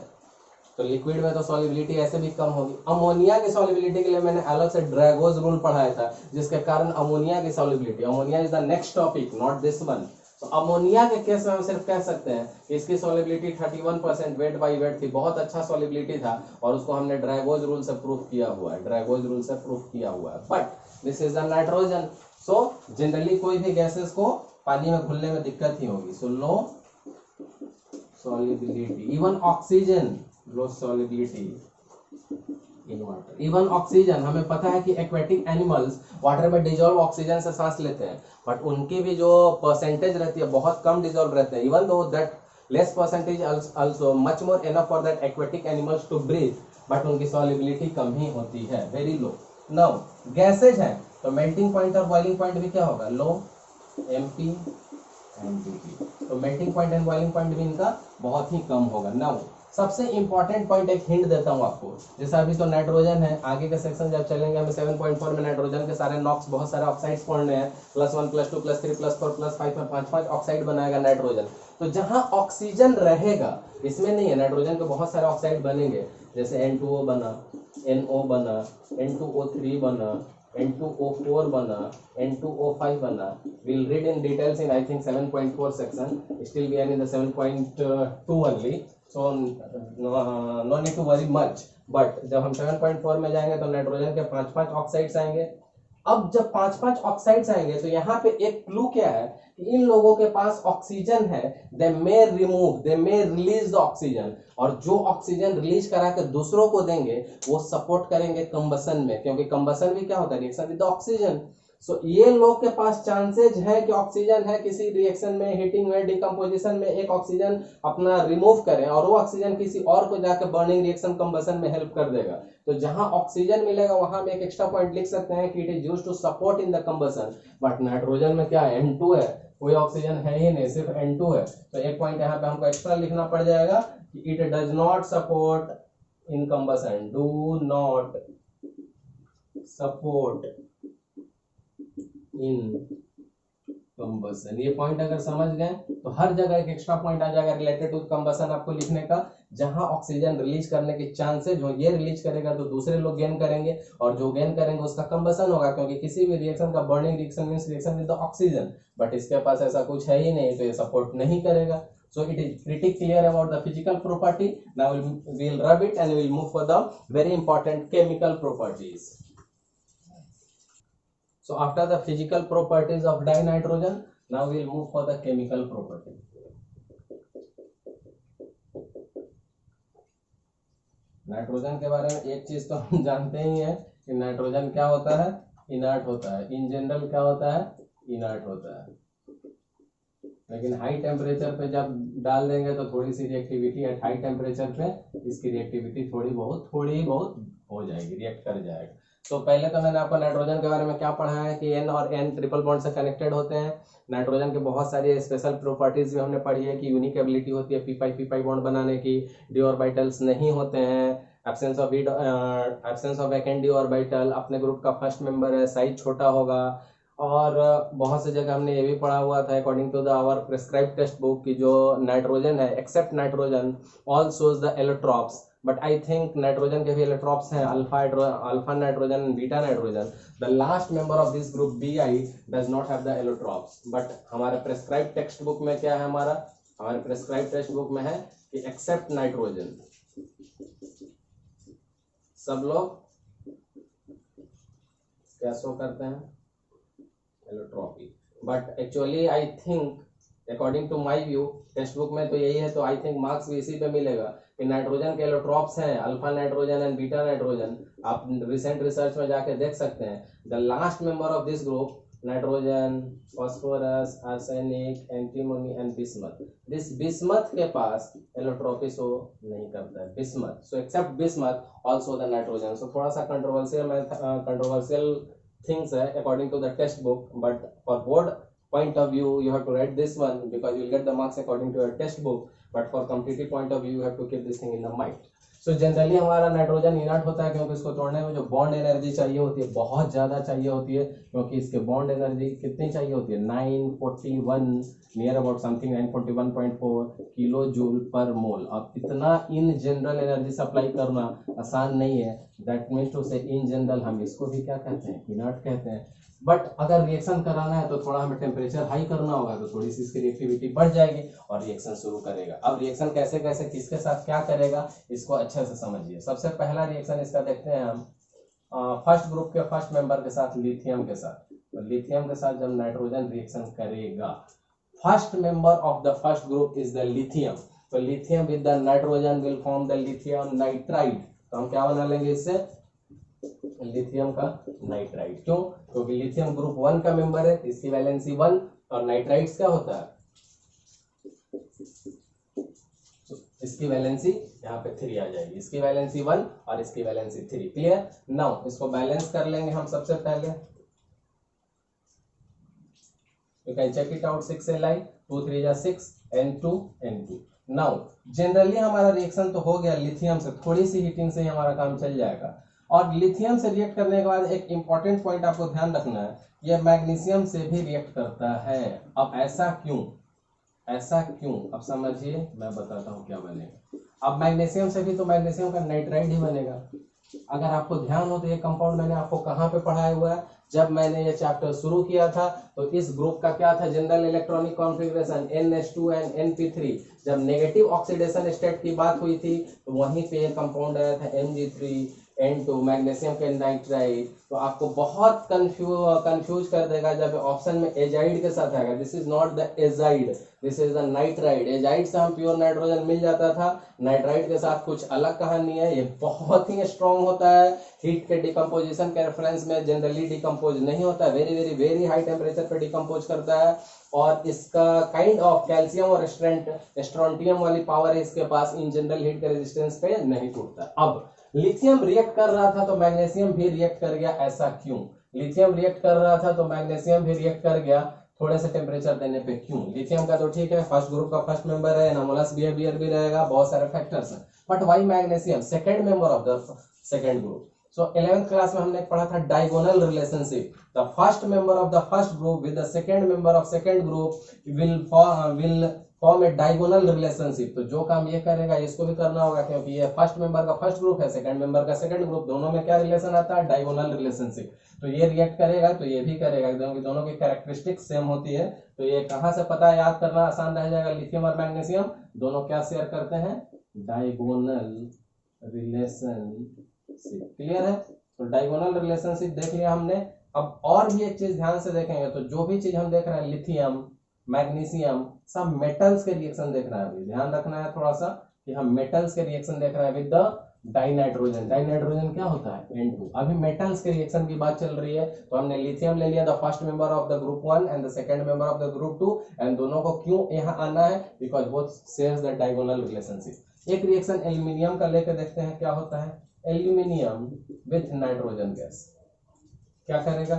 तो लिक्विड में तो सॉल्युबिलिटी ऐसे भी कम होगी. अमोनिया की सॉल्युबिलिटी के लिए मैंने अलग से ड्रैगोज रूल पढ़ाया था, जिसके कारण अमोनिया की solubility, ammonia is the next topic, not this one. तो अमोनिया के केस में हम सिर्फ कह सकते हैं कि इसकी सॉल्युबिलिटी 31% वेट बाई वेट थी. बहुत अच्छा सॉल्युबिलिटी था और उसको हमने ड्रैगोज रूल से प्रूफ किया हुआ है. But this is the nitrogen. So generally कोई भी गैसेस को पानी में घुलने में दिक्कत ही होगी. सो लो solubility, even oxygen low solubility in water. Even oxygen, हमें पता है कि एक्वेटिक एनिमल्स वाटर में डिजोल्व ऑक्सीजन से सांस लेते हैं, बट उनकी भी जो परसेंटेज रहती है बहुत कम डिजोल्व रहते हैं. Even though that less percentage also much more enough for that aquatic animals to breathe, but उनकी सॉल्युबिलिटी कम ही होती है, वेरी लो. नाउ गैसेज हैं तो मेल्टिंग पॉइंट और बॉइलिंग पॉइंट भी क्या होगा? लो, MP एंड तो melting point and boiling point भी इनका बहुत ही कम होगा. नाउ सबसे इंपॉर्टेंट पॉइंट एक हिंट देता हूं आपको. जैसे अभी तो नाइट्रोजन है, आगे के सेक्शन जब चलेंगे हमें 7.4 में नाइट्रोजन के सारे नॉक्स, बहुत सारे ऑक्साइड्स पढ़ने हैं. +1 +2 +3 +4 +5 में 5 ऑक्साइड बनाएगा नाइट्रोजन. तो जहां ऑक्सीजन रहेगा, इसमें नहीं है, नाइट्रोजन के बहुत सारे ऑक्साइड बनेंगे. जैसे N2O बना, NO बना, N2O3 बना, N2O4 बना, N2O5 बना. We'll read in details in I think 7.4 section. Still we are in the 7.2 only, so no need to worry much. But जब हम 7.4 में जाएंगे तो नाइट्रोजन के 5 ऑक्साइड्स आएंगे. अब जब 5-5 ऑक्साइड्स आएंगे तो यहाँ पे एक क्लू क्या है कि इन लोगों के पास ऑक्सीजन है, दे मे रिलीज द ऑक्सीजन, और जो ऑक्सीजन रिलीज करा के दूसरों को देंगे वो सपोर्ट करेंगे कंबसन में, क्योंकि कंबसन भी क्या होता है, रिएक्शन विद द ऑक्सीजन। सो ये लोग के पास चांसेज है कि ऑक्सीजन है किसी रिएक्शन में, हीटिंग में, डिकम्पोजिशन में एक ऑक्सीजन अपना रिमूव करें और वो ऑक्सीजन किसी और को जाकर बर्निंग रिएक्शन कंबसन में हेल्प कर देगा। तो जहां ऑक्सीजन मिलेगा वहां में एक एक्स्ट्रा पॉइंट लिख सकते हैं कि it is used to support in the combustion. But nitrogen में क्या है, N2 है, कोई ऑक्सीजन है ही नहीं, सिर्फ N2 है। तो एक पॉइंट यहाँ पे हमको एक्स्ट्रा लिखना पड़ जाएगा कि it does not support in combustion, do not support in combustion. ये पॉइंट अगर समझ गए तो हर जगह एक एक्स्ट्रा पॉइंट आ जाएगा रिलेटेड टू कंबसन आपको लिखने का। जहां ऑक्सीजन रिलीज करने के चांसेस हो, ये रिलीज करेगा तो दूसरे लोग गेन करेंगे, और जो गेन करेंगे उसका कंबसन होगा, क्योंकि किसी भी रिएक्शन का burning reaction means reaction with the oxygen. But इसके पास ऐसा कुछ है ही नहीं, तो ये सपोर्ट नहीं करेगा। So it is pretty clear about the physical property. Now we'll rub it and we'll move for the very important chemical properties. So after the physical properties of dinitrogen, now we'll move for the chemical property. Nitrogen के बारे में एक चीज तो हम जानते ही हैं कि नाइट्रोजन क्या होता है, इनर्ट होता है। इन जनरल क्या होता है, इनर्ट होता है। लेकिन हाई टेम्परेचर पे जब डाल देंगे तो थोड़ी सी रिएक्टिविटी एट हाई टेम्परेचर पे इसकी रिएक्टिविटी थोड़ी बहुत हो जाएगी, रिएक्ट कर जाएगा। तो पहले तो मैंने आपको नाइट्रोजन के बारे में क्या पढ़ा है कि N और N ट्रिपल बॉन्ड से कनेक्टेड होते हैं। नाइट्रोजन के बहुत सारी स्पेशल प्रॉपर्टीज भी हमने पढ़ी है कि यूनिक एबिलिटी होती है पी बॉन्ड बनाने की, डी ऑर्बिटल्स नहीं होते हैं, absence of vacant D orbital, अपने ग्रुप का फर्स्ट मेंबर है, साइज छोटा होगा। और बहुत सी जगह हमने ये भी पढ़ा हुआ था according to the our prescribe text book की जो नाइट्रोजन है except nitrogen all shows the allotropes, but I think nitrogen के भी एलोट्रॉप्स हैं, alpha nitrogen, beta nitrogen. The last member of this group Bi does not have the allotropes. But हमारे prescribe text book में क्या है, हमारे prescribe text book में है कि एक्सेप्ट नाइट्रोजन सब लोग क्या शो करते हैं, allotropy. But actually I think according to my view text book में तो यही है, तो आई थिंक मार्क्स भी इसी पे मिलेगा कि नाइट्रोजन के एलोट्रॉप्स हैं alpha nitrogen and beta nitrogen. आप रिसेंट रिसर्च में जाके देख सकते हैं। The last member of this group nitrogen, phosphorus, arsenic, antimony and bismuth. This bismuth के पास एलोट्रॉपी शो नहीं करता है, bismuth. So except bismuth also the nitrogen. So थोड़ा सा controversial things according to the textbook, but for board point of view you have to write this one because you will get the marks according to your textbook, but for competitive point of view you have to keep this thing in the mind. So generally हमारा nitrogen inert होता है क्योंकि इसको तोड़ने में जो bond energy चाहिए होती है बहुत ज़्यादा चाहिए होती है, क्योंकि इसके बॉन्ड एनर्जी कितनी चाहिए होती है 941 near about something 941.4 kilo joule per mole. अब इतना इन जनरल एनर्जी सप्लाई करना आसान नहीं है। दैट मीन्स टू से इन जनरल हम इसको भी क्या कहते हैं, इनर्ट कहते हैं। बट अगर रिएक्शन कराना है तो थोड़ा हमें टेम्परेचर हाई करना होगा, तो थोड़ी सी इसकी रिएक्टिविटी बढ़ जाएगी और रिएक्शन शुरू करेगा। अब रिएक्शन कैसे कैसे किसके साथ क्या करेगा इसको अच्छे से समझिए। सबसे पहला रिएक्शन इसका देखते हैं हम फर्स्ट ग्रुप के फर्स्ट मेंबर के साथ, लिथियम के साथ। तो लिथियम के साथ जब नाइट्रोजन रिएक्शन करेगा, first member of the first group is the lithium. तो lithium with the nitrogen will form the lithium nitride. तो हम क्या बना लेंगे इससे, लिथियम का नाइट्राइड। क्यों, क्योंकि लिथियम ग्रुप 1 का मेंबर है, इसकी वैलेंसी 1, और नाइट्राइड्स क्या होता है, इसकी वैलेंसी यहाँ पे 3 आ जाएगी। इसकी वैलेंसी 1 और इसकी वैलेंसी 3। क्लियर। नाउ इसको बैलेंस कर लेंगे हम सबसे पहले। You can check it out, 6Li 2 3 जा 6 N2 N2। नाउ जनरली हमारा रिएक्शन तो हो गया लिथियम से, थोड़ी सी हीटिंग से ही हमारा काम चल जाएगा। और लिथियम से रिएक्ट करने के बाद एक इंपॉर्टेंट पॉइंट आपको ध्यान रखना है, यह मैग्नीशियम से भी रिएक्ट करता है। अब ऐसा क्यों, अब समझिए, मैं बताता हूँ क्या बनेगा। अब मैग्नीशियम से भी तो मैग्नीशियम का नाइट्राइड ही बनेगा। अगर आपको ध्यान हो तो ये कंपाउंड मैंने आपको कहाँ पे पढ़ाया हुआ है, जब मैंने ये चैप्टर शुरू किया था तो इस ग्रुप का क्या था, general electronic configuration NH2 and NP3। जब नेगेटिव ऑक्सीडेशन स्टेट की बात हुई थी तो वहीं पे ये कंपाउंड आया था Mg3 N2 मैग्नीशियम के नाइट्राइड, तो आपको बहुत कंफ्यूज कर देगा जब ऑप्शन में एजाइड के साथ आएगा। This is not the azide, this is the nitride. Azide से हम प्योर नाइट्रोजन मिल जाता था, नाइट्राइड के साथ कुछ अलग कहानी है। ये बहुत ही स्ट्रॉन्ग होता है, हीट के डिकम्पोजिशन के रेफरेंस में जनरली डिकम्पोज नहीं होता है, very very very high temperature पे डिकम्पोज करता है। और इसका काइंड ऑफ कैल्शियम और स्ट्रोंटियम वाली पावर है इसके पास, इन जनरल हीट के रेजिस्टेंस पे नहीं टूटता। अब लिथियम रिएक्ट कर रहा था तो मैग्नीशियम भी रिएक्ट कर गया, ऐसा क्यों? लिथियम रिएक्ट कर रहा था तो मैग्नीशियम भी रिएक्ट कर गया, थोड़े से टेम्परेचर देने पे क्यों? लिथियम का तो ठीक है, फर्स्ट ग्रुप का फर्स्ट मेंबर है, एनामोलस बिहेवियर भी रहेगा, बहुत सारे फैक्टर्स हैं, but why magnesium second member of the second group? So 11th class में हमने पढ़ा था diagonal relationship, the first member of the first group with the second member of second group will form A diagonal relationship. तो जो काम ये करेगा इसको भी करना होगा, क्योंकि ये फर्स्ट मेंबर का फर्स्ट ग्रुप है, सेकंड मेंबर का सेकंड ग्रुप, दोनों में क्या रिलेशन आता है? Diagonal relationship. तो ये रिएक्ट करेगा तो ये भी करेगा, क्योंकि दोनों की कैरेक्टरिस्टिक सेम होती है। तो ये कहाँ से पता है, याद करना आसान रह जाएगा, लिथियम और मैग्नीशियम दोनों क्या शेयर करते हैं? Diagonal relationship. क्लियर है? तो डायगोनल रिलेशनशिप देख लिया हमने। अब और भी एक चीज ध्यान से देखेंगे, तो जो भी चीज हम देख रहे हैं, लिथियम मैग्नीशियम, सब मेटल्स के रिएक्शन देखना है। अभी ध्यान रखना है थोड़ा सा कि हम मेटल्स के रिएक्शन देख रहे हैं विद द डाइनाइट्रोजन। डाइनाइट्रोजन क्या होता है? N2। अभी मेटल्स के रिएक्शन की बात चल रही है, तो हमने लिथियम ले लिया, the first member of the group 1 and the second member of the group 2, and दोनों को क्यों यहाँ आना है? Because both shares the diagonal relationship. एक रिएक्शन एल्यूमिनियम का लेकर देखते हैं क्या होता है। एल्यूमिनियम विथ नाइट्रोजन गैस क्या करेगा?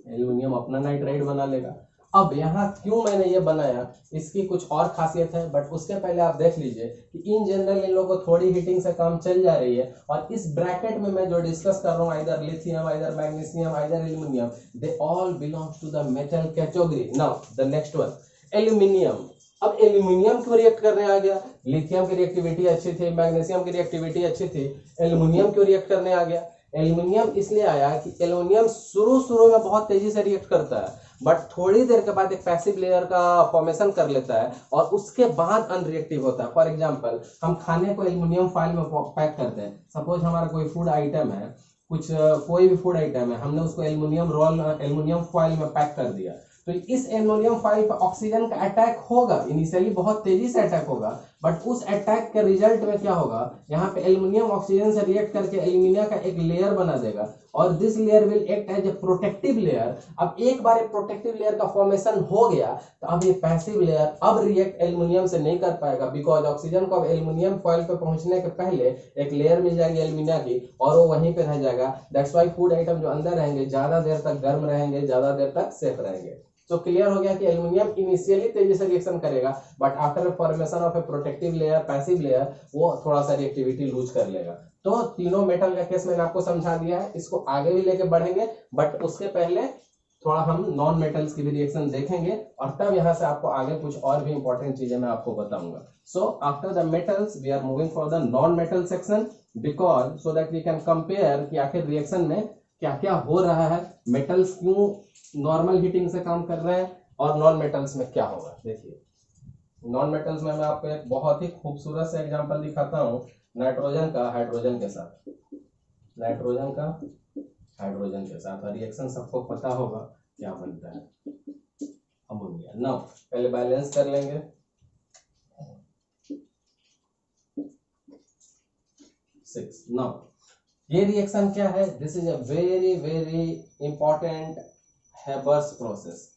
एल्यूमिनियम अपना नाइट्राइड बना लेगा। अब यहाँ क्यों मैंने ये बनाया, इसकी कुछ और खासियत है, बट उसके पहले आप देख लीजिए कि इन जनरल इन लोगों को थोड़ी हीटिंग से काम चल जा रही है, और इस ब्रैकेट में मैं जो डिस्कस कर रहा हूँ, either lithium, either magnesium, either aluminium, they all belongs to the metal category. Now the next one, aluminium. अब एल्यूमिनियम क्यों रिएक्ट करने आ गया? लिथियम की रिएक्टिविटी अच्छी थी, मैग्नीशियम की रिएक्टिविटी अच्छी थी, एल्यूमिनियम क्यों रिएक्ट करने आ गया? एल्यूमिनियम इसलिए आया कि एल्यूमिनियम शुरू में बहुत तेजी से रिएक्ट करता है, बट थोड़ी देर के बाद एक पैसिव लेयर का फॉर्मेशन कर लेता है और उसके बाद अनरिएक्टिव होता है। फॉर एग्जांपल, हम खाने को एल्यूमिनियम फॉइल में पैक करते हैं। सपोज हमारा कोई फूड आइटम है, कोई भी फूड आइटम है, हमने उसको एल्यूमिनियम फॉइल में पैक कर दिया, तो इस एल्यूमिनियम फॉइल पर ऑक्सीजन का अटैक होगा, इनिशियली बहुत तेजी से अटैक होगा, बट उस अटैक के रिजल्ट में क्या होगा, यहाँ पे एल्यूमिनियम ऑक्सीजन से रिएक्ट करके एल्यूमिनियम का एक लेयर बना देगा, और this layer will act as a protective layer. अब एक बार प्रोटेक्टिव लेयर का फॉर्मेशन हो गया, तो अब ये पैसिव लेयर अब रिएक्ट एल्यूमिनियम से नहीं कर पाएगा, बिकॉज ऑक्सीजन को अब एल्यूमिनियम फॉइल पे पहुंचने के पहले एक लेयर मिल जाएगी एल्यूमिनियम की, और वो वहीं पे रह जाएगा। दैट्स वाई फूड आइटम जो अंदर रहेंगे ज्यादा देर तक गर्म रहेंगे, ज्यादा देर तक सेफ रहेंगे। तो क्लियर हो गया कि एल्यूमिनियम इनिशियली तेजी से रिएक्शन करेगा, but after formation of A protective layer, passive layer, वो थोड़ा सा रिएक्टिविटी लूज कर लेगा। तो तीनों मेटल का केस मैंने आपको समझा दिया है, इसको आगे भी लेके बढ़ेंगे, बट उसके पहले थोड़ा हम नॉन मेटल्स की भी रिएक्शन देखेंगे, और तब यहाँ से आपको आगे कुछ और भी इंपॉर्टेंट चीजें मैं आपको बताऊंगा। So after the metals we are moving for the non metal section, because so that we can compare कि आखिर रिएक्शन में क्या क्या हो रहा है, मेटल्स क्यों नॉर्मल हीटिंग से काम कर रहे हैं, और नॉन मेटल्स में क्या होगा। देखिए, नॉन मेटल्स में मैं आपको एक बहुत ही खूबसूरत से एग्जांपल दिखाता हूँ, नाइट्रोजन का हाइड्रोजन के साथ, नाइट्रोजन का हाइड्रोजन के साथ, और रिएक्शन सबको पता होगा क्या बनता है, अमोनिया। नाउ पहले बैलेंस कर लेंगे, 6। नाउ ये रिएक्शन क्या है? This is a very very important Haber's process.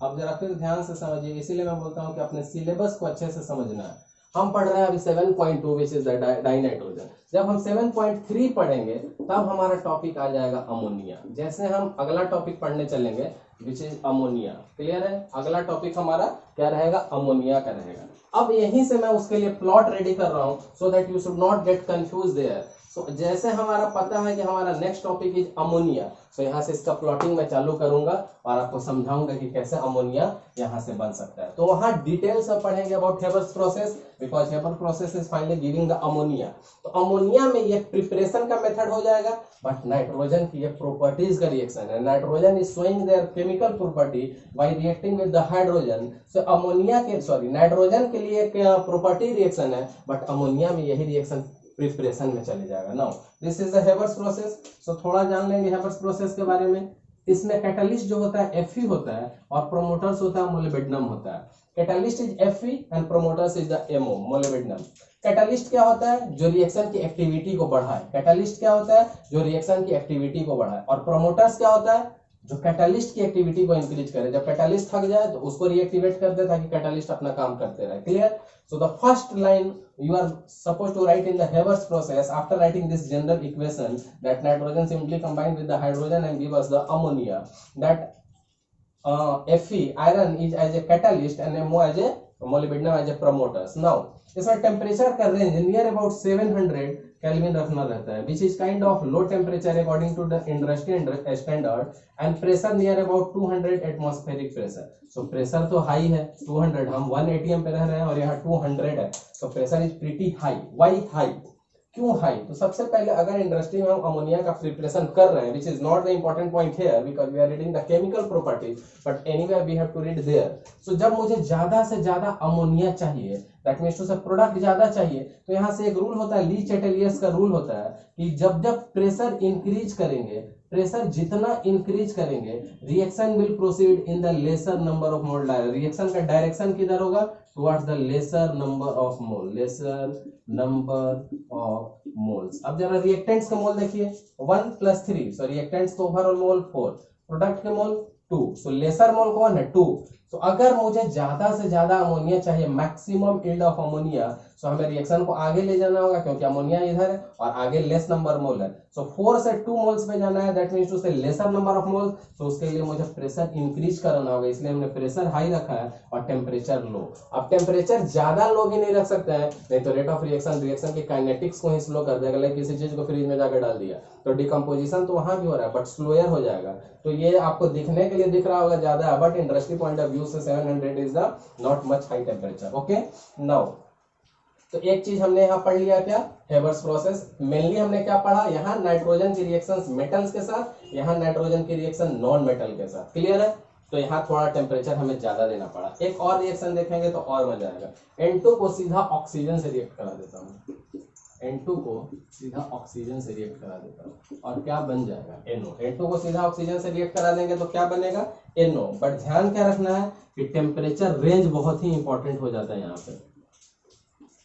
अब जरा फिर ध्यान से समझिए, इसीलिए मैं बोलता हूं कि अपने सिलेबस को अच्छे से समझना है। हम पढ़ रहे हैं अभी 7.2 विच इज द डाइनाइट्रोजन। जब हम 7.3 पढ़ेंगे तब हमारा टॉपिक आ जाएगा अमोनिया। जैसे हम अगला टॉपिक पढ़ने चलेंगे विच इज अमोनिया, क्लियर है? अगला टॉपिक हमारा क्या रहेगा? अमोनिया का रहेगा। अब यहीं से मैं उसके लिए प्लॉट रेडी कर रहा हूं, so that you should not get confuse there. So जैसे हमारा पता है कि हमारा next topic is ammonia, so यहाँ से इसका प्लॉटिंग मैं चालू करूंगा और आपको समझाऊंगा कि कैसे अमोनिया यहाँ से बन सकता है। तो वहाँ डिटेल्स में पढ़ेंगे about Haber's process, because Haber process is finally giving the ammonia. तो अमोनिया में ये प्रिपरेशन का मेथड हो जाएगा, बट नाइट्रोजन की ये प्रॉपर्टीज का रिएक्शन है। Nitrogen is showing their chemical property by reacting with the hydrogen. So ammonia के नाइट्रोजन के लिए एक प्रॉपर्टी रिएक्शन है, बट अमोनिया में यही रिएक्शन प्रिपरेशन में चले जाएगा। Now this is the Haber's process. So थोड़ा जान लेंगे हेबर्स प्रोसेस के बारे में। इसमें कैटलिस्ट जो होता है Fe होता है और प्रोमोटर्स होता है मोलिब्डेनम होता है। Catalyst is Fe and promoters is the MO molybdenum. Catalyst क्या होता है? जो रिएक्शन की एक्टिविटी को बढ़ाए। कैटलिस्ट क्या होता है? जो रिएक्शन की एक्टिविटी को बढ़ाए। और प्रोमोटर्स क्या होता है? जो कैटलिस्ट की एक्टिविटी को इंक्रीज करे। जब कैटलिस्ट थक जाए तो उसको रीएक्टिवेट कर दे ताकि कैटलिस्ट अपना काम करते रहे। Clear? So the first line you are supposed to write in the Haber's process after writing this general equation that nitrogen simply combined with the hydrogen and give us the ammonia, that Fe iron is as a catalyst and MO as a molybdenum as a promoters. Now इसमें temperature का range near about 700 kelvin रखना रहता है, which is kind of low temperature according to the industry standard, and pressure near about 200 atmospheric pressure. So pressure तो high है 200, हम 1 ATM पे रह रहे हैं और यहाँ 200 है, तो pressure is pretty high. Why high? क्यों हाई? तो सबसे पहले अगर इंडस्ट्री में हम अमोनिया का प्रिपरेशन कर रहे हैं, which is not the important point here because we are reading the chemical properties, but anyway we have to read there. So जब मुझे ज्यादा से ज्यादा अमोनिया चाहिए, that means to say product ज्यादा चाहिए, तो यहाँ से एक रूल होता है, ली चैटेलियस का रूल होता है कि जब जब प्रेशर इंक्रीज करेंगे, प्रेशर जितना इंक्रीज करेंगे, reaction will proceed in the lesser number of mole. Reaction का डायरेक्शन किधर होगा? Towards the lesser number of mole, laser number of moles. अब जरा रिएक्टेंट्स के मोल देखिए, 1 + 3, सो रिएक्टेंट्स का ओवरऑल मोल 4, प्रोडक्ट के मोल 2, सो लेसर मोल कौन है? 2। तो अगर मुझे ज्यादा से ज्यादा अमोनिया चाहिए, मैक्सिमम यील्ड ऑफ अमोनिया, सो हमें रिएक्शन को आगे ले जाना होगा क्योंकि अमोनिया इधर है और आगे लेस नंबर मोल है। सो 4 से 2 मोल्स पे जाना है, दैट मींस टू से लेसर नंबर ऑफ मोल्स। तो उसके लिए मुझे प्रेशर इंक्रीज करना होगा, इसलिए हमने प्रेशर हाई रखा है और टेम्परेचर लो। अब टेम्परेचर ज्यादा लो भी नहीं रख सकते हैं, नहीं तो रेट ऑफ रिएक्शन की काइनेटिक्स को ही स्लो कर देगा। लाइक किसी चीज को फ्रिज में जाकर डाल दिया तो डिकम्पोजिशन तो वहां भी हो रहा है बट स्लोअर हो जाएगा। तो ये आपको दिखने के लिए दिख रहा होगा ज्यादा है, but industry point of view से 700 is the not much high temperature. Okay, now तो एक चीज हमने यहाँ पढ़ लिया, क्या? Haber's process. मेनली हमने क्या पढ़ा? यहाँ नाइट्रोजन की रिएक्शंस मेटल्स के साथ, यहाँ नाइट्रोजन की रिएक्शन नॉन मेटल के साथ। क्लियर है? तो यहाँ थोड़ा टेम्परेचर हमें ज्यादा देना पड़ा। एक और रिएक्शन देखेंगे तो और मजा आएगा। N2 को सीधा ऑक्सीजन से रिएक्ट करा देता हूँ, N2 को सीधा ऑक्सीजन से रिएक्ट करा देता हूँ और क्या बन जाएगा? NO। N2 को सीधा ऑक्सीजन से रिएक्ट करा देंगे तो क्या बनेगा? NO। बट ध्यान क्या रखना है कि टेम्परेचर रेंज बहुत ही इंपॉर्टेंट हो जाता है यहाँ पे।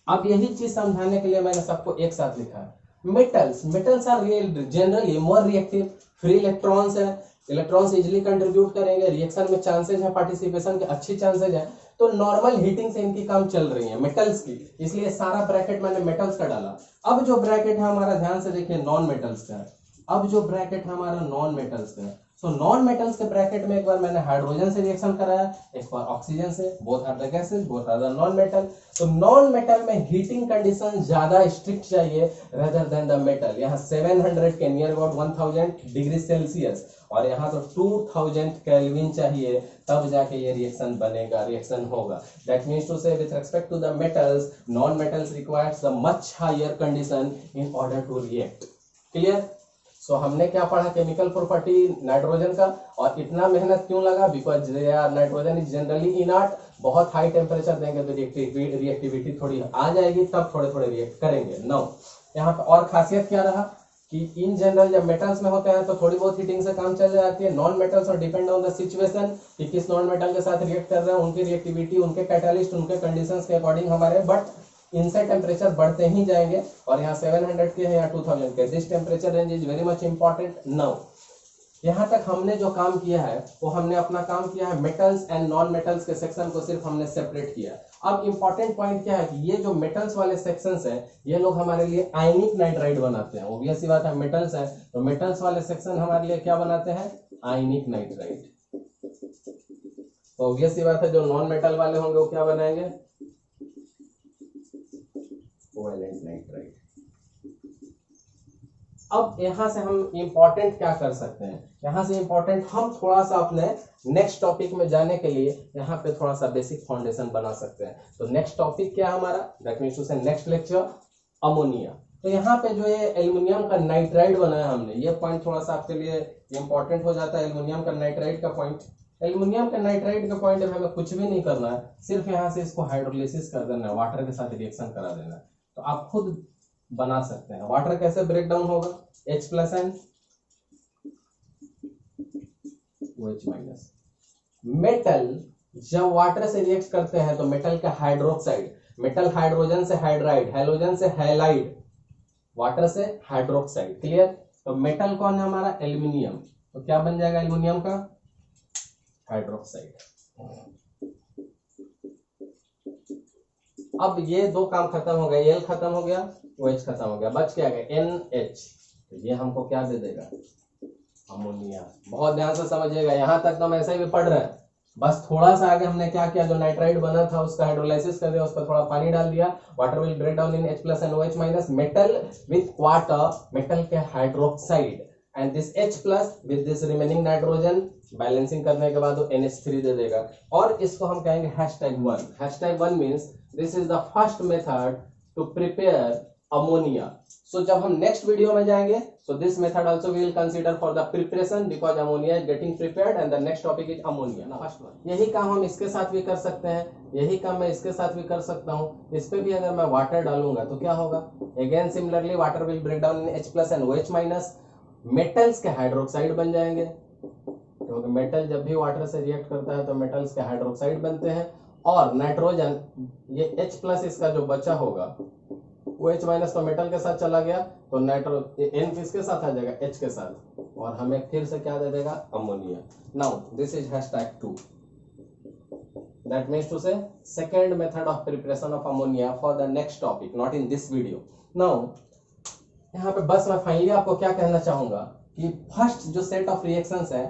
अब यही चीज समझाने के लिए मैंने सबको एक साथ लिखा है। Metals are generally more reactive, free electrons है, इलेक्ट्रॉन्स इजीली कंट्रीब्यूट करेंगे, रिएक्शन में चांसेस है, पार्टिसिपेशन के अच्छी चांसेस है, तो नॉर्मल हीटिंग से इनकी काम चल रही है मेटल्स की, इसलिए सारा ब्रैकेट मैंने मेटल्स का डाला। अब जो ब्रैकेट है हमारा, ध्यान से देखिए, नॉन मेटल्स का है। अब जो ब्रैकेट है हमारा नॉन मेटल्स का है। सो नॉन मेटल्स के ब्रैकेट में एक बार मैंने हाइड्रोजन से रिएक्शन कराया, एक बार ऑक्सीजन से, both are the gases, both are the non metal. तो नॉन मेटल में हीटिंग कंडीशन ज्यादा स्ट्रिक्ट चाहिए रेदर देन द मेटल। यहाँ 700 के नियर अबाउट 1000 डिग्री सेल्सियस और यहाँ तो 2000 केल्विन चाहिए, तब जाके ये रिएक्शन बनेगा, रिएक्शन होगा। That means to say with respect to the metals, non metals requires the much higher condition in order to react. Clear? So हमने क्या पढ़ा? केमिकल प्रॉपर्टी नाइट्रोजन का। और इतना मेहनत क्यों लगा? Because nitrogen is generally inert, बहुत हाई टेम्परेचर देंगे तो रिएक्टिविटी थोड़ी आ जाएगी, तब थोड़े थोड़े रिएक्ट करेंगे। नाउ यहाँ पे और खासियत क्या रहा कि इन जनरल जब मेटल्स में होते हैं तो थोड़ी बहुत हीटिंग से काम चल जाती है। नॉन मेटल्स और डिपेंड ऑन द सिचुएशन कि किस नॉन मेटल के साथ रिएक्ट कर रहे हैं, उनकी रिएक्टिविटी, उनके कैटालिस्ट, उनके कंडीशंस के अकॉर्डिंग हमारे, बट इनसे टेम्परेचर बढ़ते ही जाएंगे। और यहाँ 700 के हैं, यहाँ 2000 के। This temperature range is very much important. Now यहाँ तक हमने जो काम किया है वो हमने अपना काम किया है मेटल्स एंड नॉन मेटल्स के सेक्शन को सिर्फ हमने सेपरेट किया। अब इंपॉर्टेंट पॉइंट क्या है कि ये जो मेटल्स वाले सेक्शंस हैं, ये लोग हमारे लिए आयनिक नाइट्राइड बनाते हैं। ऑब्वियस सी बात है, मेटल्स है तो मेटल्स वाले सेक्शन हमारे लिए क्या बनाते हैं? आयनिक नाइट्राइड। तो ऑब्वियस सी बात है, जो नॉन मेटल वाले होंगे वो क्या बनाएंगे? Covalent nitride. अब यहां से हम इंपॉर्टेंट क्या कर सकते हैं? यहां से इंपॉर्टेंट हम थोड़ा सा अपने नेक्स्ट टॉपिक में जाने के लिए यहाँ पे थोड़ा सा बेसिक फाउंडेशन बना सकते हैं। तो नेक्स्ट टॉपिक क्या है हमारा? दैट मींस टू से नेक्स्ट लेक्चर अमोनिया। तो यहाँ पे जो ये एल्युमिनियम का नाइट्राइड बनाया हमने, ये पॉइंट थोड़ा सा आपके लिए इंपॉर्टेंट हो जाता है। एल्युमिनियम का नाइट्राइड का पॉइंट, एल्युमिनियम का नाइट्राइड का पॉइंट हमें कुछ भी नहीं करना है, सिर्फ यहाँ से इसको हाइड्रोलिसिस कर देना है, वाटर के साथ रिएक्शन करा देना है। तो आप खुद बना सकते हैं। वाटर कैसे ब्रेक डाउन होगा, H plus and OH minus. Metal जब वाटर से रिएक्ट करते हैं तो मेटल का हाइड्रोक्साइड, मेटल हाइड्रोजन से हाइड्राइड, हैलोजन से हैलाइड, वाटर से हाइड्रोक्साइड, क्लियर। तो मेटल कौन है हमारा, एल्यूमिनियम, तो क्या बन जाएगा एल्यूमिनियम का हाइड्रोक्साइड। अब ये दो काम खत्म हो गए, एल खत्म हो गया, OH खत्म हो गया, बच क्या गया NH। तो ये हमको क्या दे देगा, अमोनिया। बहुत ध्यान से समझिएगा, यहां तक तो हम ऐसे भी पढ़ रहे हैं, बस थोड़ा सा आगे हमने क्या किया, जो नाइट्राइड बना था उसका हाइड्रोलाइसिस कर दिया, उस पर थोड़ा पानी डाल दिया, water will break down in H plus and OH minus, metal with water, metal के hydroxide and this H plus with this remaining nitrogen, balancing करने के बाद वो NH3 दे देगा। और इसको हम कहेंगे #1। #1 means this is the first method to prepare ammonia. So जब हम नेक्स्ट वीडियो में जाएंगे, so this method also we will consider for the preparation because ammonia is getting prepared and the next topic is ammonia. Now first one, यही काम हम इसके साथ भी कर सकते हैं, यही काम मैं इसके साथ भी कर सकता हूँ। इस पे भी अगर मैं वाटर डालूंगा तो क्या होगा, again similarly water will break down in H plus and OH minus, metals के हाइड्रोक्साइड बन जाएंगे, क्योंकि मेटल जब भी वाटर से रिएक्ट करता है तो मेटल्स के हाइड्रोक्साइड बनते हैं। और नाइट्रोजन, ये H प्लस इसका जो बचा होगा, OH माइनस तो मेटल के साथ चला गया, तो नाइट्रो N किसके साथ आ जाएगा, H के साथ, और हमें फिर से क्या दे देगा, ammonia. Now this is #2, that means to say second method of preparation of ammonia for the next topic, not in this video. Now यहाँ पे बस मैं फाइनली आपको क्या कहना चाहूंगा कि फर्स्ट जो सेट ऑफ रिएक्शंस है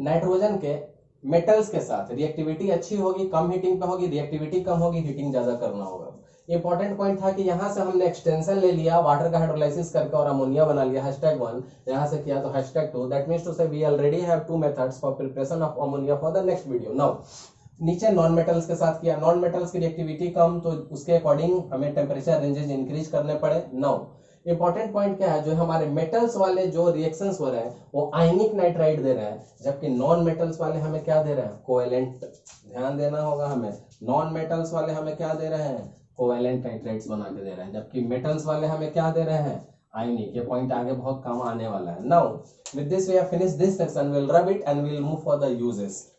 नाइट्रोजन के मेटल्स के साथ, रिएक्टिविटी अच्छी होगी, कम हीटिंग पे होगी, रिएक्टिविटी कम होगी, हीटिंग ज्यादा करना होगा। इंपॉर्टेंट पॉइंट था कि यहां से हमने एक्सटेंशन ले लिया, वाटर का हाइड्रोलाइसिस करके और अमोनिया बना लिया, #1 यहां से किया तो #2, that means to say we already have 2 methods for preparation of ammonia for the next video. Now नीचे नॉन मेटल्स के साथ किया, नॉन मेटल्स की रिएक्टिविटी कम, तो उसके अकॉर्डिंग हमें टेम्परेचर रेंजेस इंक्रीज करने पड़े। नाउ इंपॉर्टेंट पॉइंट क्या है, जो हमारे मेटल्स वाले जो रिएक्शंस हो रहे हैं वो आयनिक नाइट्राइड दे रहे हैं, जबकि नॉन मेटल्स वाले हमें क्या दे रहे हैं, कोवेलेंट। ध्यान देना होगा हमें, नॉन मेटल्स वाले हमें क्या दे रहे हैं, कोवेलेंट नाइट्राइड्स बना के दे रहे हैं, जबकि मेटल्स वाले हमें क्या दे रहे हैं, आयनिक। ये पॉइंट आगे बहुत काम आने वाला है। Now with this we have finished this section, we will rub it and we will move for the uses.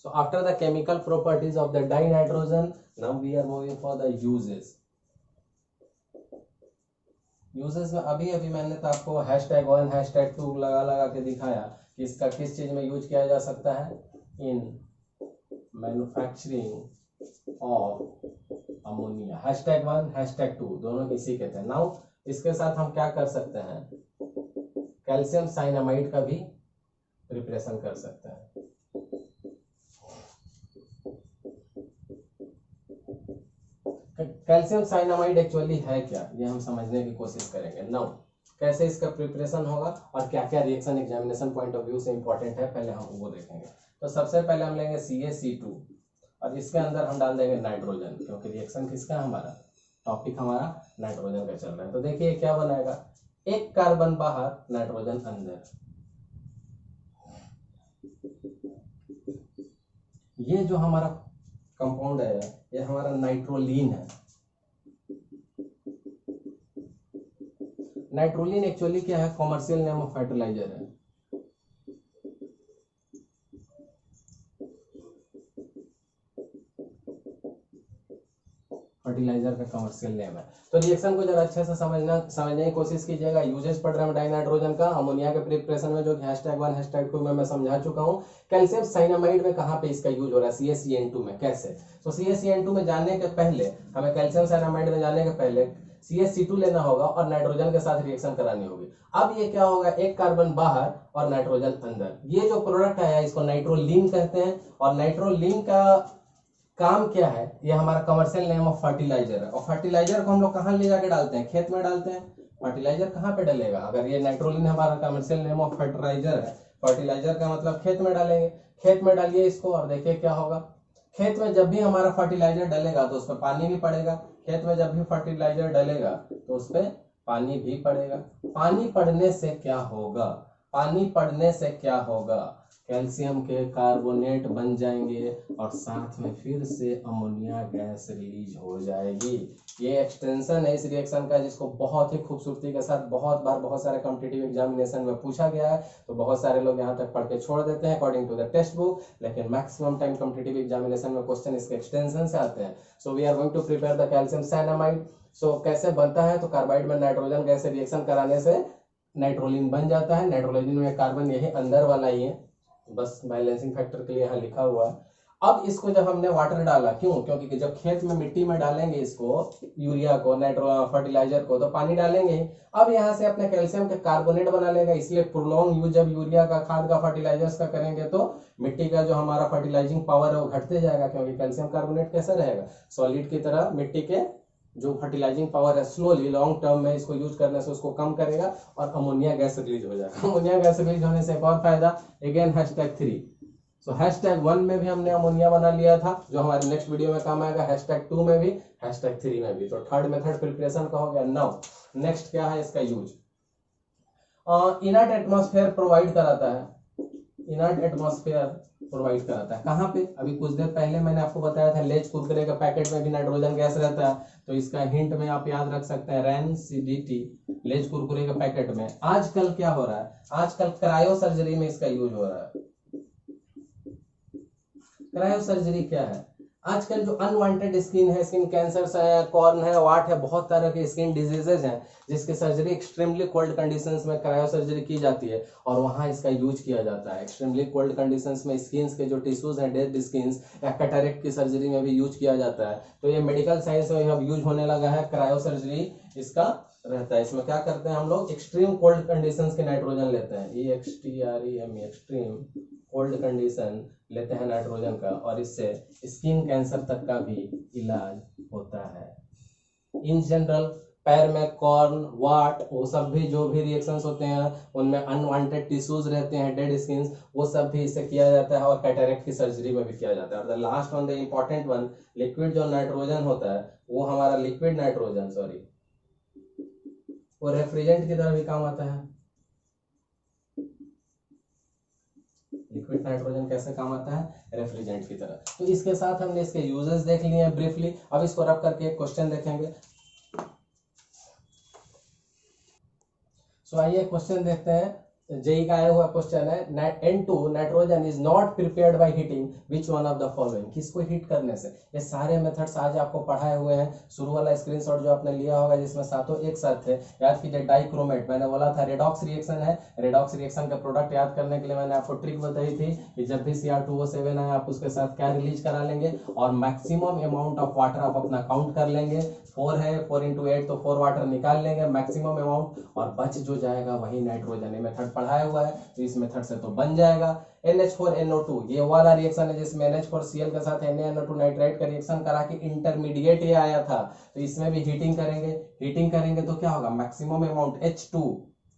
So after the chemical properties of the dinitrogen, now we are moving for the uses. Uses में अभी मैंने तो आपको #1 #2 लगा के दिखाया कि इसका किस चीज में यूज किया जा सकता है, इन मैन्युफैक्चरिंग ऑफ अमोनिया। #1 #2 दोनों इसी के थे। नाउ इसके साथ हम क्या कर सकते हैं, कैल्शियम साइनामाइड का भी प्रिपरेशन कर सकते हैं। कैल्शियम साइनामाइड एक्चुअली है क्या, ये हम समझने की कोशिश करेंगे। नाउ कैसे इसका प्रिपरेशन होगा और क्या क्या reaction examination point of view से इंपॉर्टेंट है, पहले हम वो देखेंगे। तो सबसे पहले हम लेंगे CaC2 और इसके अंदर हम डाल देंगे नाइट्रोजन, क्योंकि रिएक्शन किसका है, हमारा टॉपिक हमारा नाइट्रोजन का चल रहा है। तो देखिए क्या बनाएगा, एक कार्बन बाहर, नाइट्रोजन अंदर। ये जो हमारा कंपाउंड है ये हमारा नाइट्रोलीन है। नाइट्रोलीन एक्चुअली क्या है, कॉमर्शियल नेम ऑफ फर्टिलाइजर है। फर्टिलाइजर का कमर्शियल नेम है। तो रिएक्शन को जरा अच्छे से समझने की कोशिश कीजिएगा। यूजेस पढ़ रहे हैं डाइनाइट्रोजन का अमोनिया के प्रिपरेशन में, जो कि #1 #2 में मैं समझा चुका हूँ। कैल्शियम साइनामाइड में कहाँ पे इसका यूज हो रहा है, CaCN2 में। कैसे, तो CaCN2 में जाने के पहले हमें कैल्शियम साइनामाइड में जाने के पहले CaC2 लेना होगा और नाइट्रोजन के साथ रिएक्शन करानी होगी। अब ये क्या होगा, एक कार्बन बाहर और नाइट्रोजन अंदर। ये जो प्रोडक्ट आया इसको नाइट्रोलीन कहते हैं। और नाइट्रोलीन का काम क्या है, ये हमारा कमर्शियल नेम ऑफ फर्टिलाइजर है। और फर्टिलाइजर को हम लोग कहाँ ले जाके डालते हैं, खेत में डालते हैं। फर्टिलाइजर कहाँ पे डलेगा, अगर ये नाइट्रोलीन हमारा कमर्शियल नेम ऑफ फर्टिलाइजर है, फर्टिलाइजर का मतलब खेत में डालेंगे। खेत में डालिए इसको और देखिए क्या होगा। खेत में जब भी हमारा फर्टिलाइजर डलेगा तो उस पर पानी भी पड़ेगा। खेत में जब भी फर्टिलाइजर डलेगा तो उस पर पानी भी पड़ेगा। पानी पड़ने से क्या होगा, पानी पड़ने से क्या होगा, कैल्शियम के कार्बोनेट बन जाएंगे और साथ में फिर से अमोनिया गैस रिलीज हो जाएगी। ये एक्सटेंशन है इस रिएक्शन का, जिसको बहुत ही खूबसूरती के साथ बहुत बार बहुत सारे कॉम्पिटिटिव एग्जामिनेशन में पूछा गया है। तो बहुत सारे लोग यहाँ तक पढ़ के छोड़ देते हैं according to the text book, लेकिन मैक्सिमम टाइम कॉम्पिटिटिव एग्जामिनेशन में क्वेश्चन इसके एक्सटेंशन से आते हैं। So we are going to prepare the calcium cyanamide. So कैसे बनता है, तो कार्बाइड में नाइट्रोजन गैस से रिएक्शन कराने से नाइट्रोलिन बन जाता है। नाइट्रोलिन में कार्बन यही अंदर वाला ही है, बस बैलेंसिंग फैक्टर के लिए यहाँ लिखा हुआ है। अब इसको जब हमने वाटर डाला, क्यों, क्योंकि जब खेत में मिट्टी में डालेंगे इसको, यूरिया को, नाइट्रो फर्टिलाइजर को, तो पानी डालेंगे ही। अब यहाँ से अपने कैल्शियम के कार्बोनेट बना लेगा, इसलिए प्रोलॉन्ग यूज जब यूरिया का, खाद का, फर्टिलाइजर्स का करेंगे तो मिट्टी का जो हमारा फर्टिलाइजिंग पावर है वो घटते जाएगा, क्योंकि कैल्शियम कार्बोनेट कैसे रहेगा, सॉलिड की तरह। मिट्टी के जो फर्टिलाइजिंग पावर है स्लोली लॉन्ग टर्म में इसको यूज करने से उसको कम करेगा और अमोनिया गैस रिलीज हो जाएगा। अमोनिया गैस रिलीज होने से एक और फायदा, अगेन #3। सो #1 में भी हमने अमोनिया बना लिया था, जो हमारे नेक्स्ट वीडियो में काम आएगा, #2 में भी, #3 में भी। तो थर्ड मेथड प्रिपरेशन का हो गया। नाउ नेक्स्ट क्या है इसका यूज, इनर्ट एटमॉस्फेयर प्रोवाइड कराता है। इनर्ट एटमॉस्फेयर प्रोवाइड कराता है कहाँ पे, अभी कुछ देर पहले मैंने आपको बताया था लेज कुरकुरे का पैकेट में भी नाइट्रोजन गैस रहता है, तो इसका हिंट में आप याद रख सकते हैं, RNCDT, लेज कुरकुरे के पैकेट में। आजकल क्या हो रहा है, आजकल क्रायो सर्जरी में इसका यूज हो रहा है। क्रायो सर्जरी क्या है, आजकल जो अनवांटेड स्किन है, स्किन कैंसर्स है, कॉर्न है, वाट है, बहुत तरह के स्किन डिजीजेज हैं, जिसकी सर्जरी एक्सट्रीमली कोल्ड कंडीशंस में क्रायो सर्जरी की जाती है और वहां इसका यूज किया जाता है। एक्सट्रीमली कोल्ड कंडीशंस में स्किन्स के जो टिश्यूज हैं, डेड स्किन्स या कैटरेक्ट की सर्जरी में भी यूज किया जाता है। तो ये मेडिकल साइंस में अब यूज होने लगा है, क्रायो सर्जरी इसका रहता है। इसमें क्या करते हैं हम लोग, एक्सट्रीम कोल्ड कंडीशंस के नाइट्रोजन लेते हैं, EXTREM, एक्सट्रीम कोल्ड कंडीशन लेते हैं नाइट्रोजन का, और इससे स्किन कैंसर तक का भी इलाज होता है। इन जनरल पैर में कॉर्न, वाट, वो सब भी जो भी रिएक्शंस होते हैं उनमें अनवांटेड टिश्यूज रहते हैं, डेड स्किन, वो सब भी इससे किया जाता है और कैटरेक्ट की सर्जरी में भी किया जाता है। और the last one, the important one, liquid जो नाइट्रोजन होता है वो हमारा लिक्विड नाइट्रोजन, सॉरी, वो रेफ्रिजरेंट की तरह भी काम आता है। लिक्विड नाइट्रोजन कैसे काम आता है, रेफ्रिजरेंट की तरह। तो इसके साथ हमने इसके यूजेस देख लिए हैं ब्रीफली। अब इसको रख करके एक क्वेश्चन देखेंगे। सो आइए क्वेश्चन देखते हैं, जेई का आया हुआ क्वेश्चन है, N2 nitrogen is not prepared by heating which one of the following, किसको हीट करने से। ये सारे मेथड्स आज आपको पढ़ाए हुए हैं, शुरू वाला स्क्रीनशॉट जो आपने लिया होगा जिसमें सातों एक साथ थे, याद कीजिए। डाइक्रोमेट मैंने बोला था रेडॉक्स रिएक्शन है, रेडॉक्स रिएक्शन का प्रोडक्ट याद करने के लिए मैंने आपको ट्रिक बताई थी कि जब भी Cr2O7 है आप उसके साथ क्या रिलीज करा लेंगे और मैक्सिमम अमाउंट ऑफ वाटर आप अपना काउंट कर लेंगे। 4 है, 4 × 8 तो 4 वाटर निकाल लेंगे मैक्सिमम अमाउंट, और बच जो जाएगा वही नाइट्रोजन। ये मेथड पढ़ाया हुआ है तो इस मेथड से तो बन जाएगा। NH4NO2 ये वाला रिएक्शन है जिसमें NH4Cl के साथ NaNO2 नाइट्राइट का रिएक्शन करा के इंटरमीडिएट ये आया था, तो इसमें भी हीटिंग करेंगे। हीटिंग करेंगे तो क्या होगा, मैक्सिमम अमाउंट H2,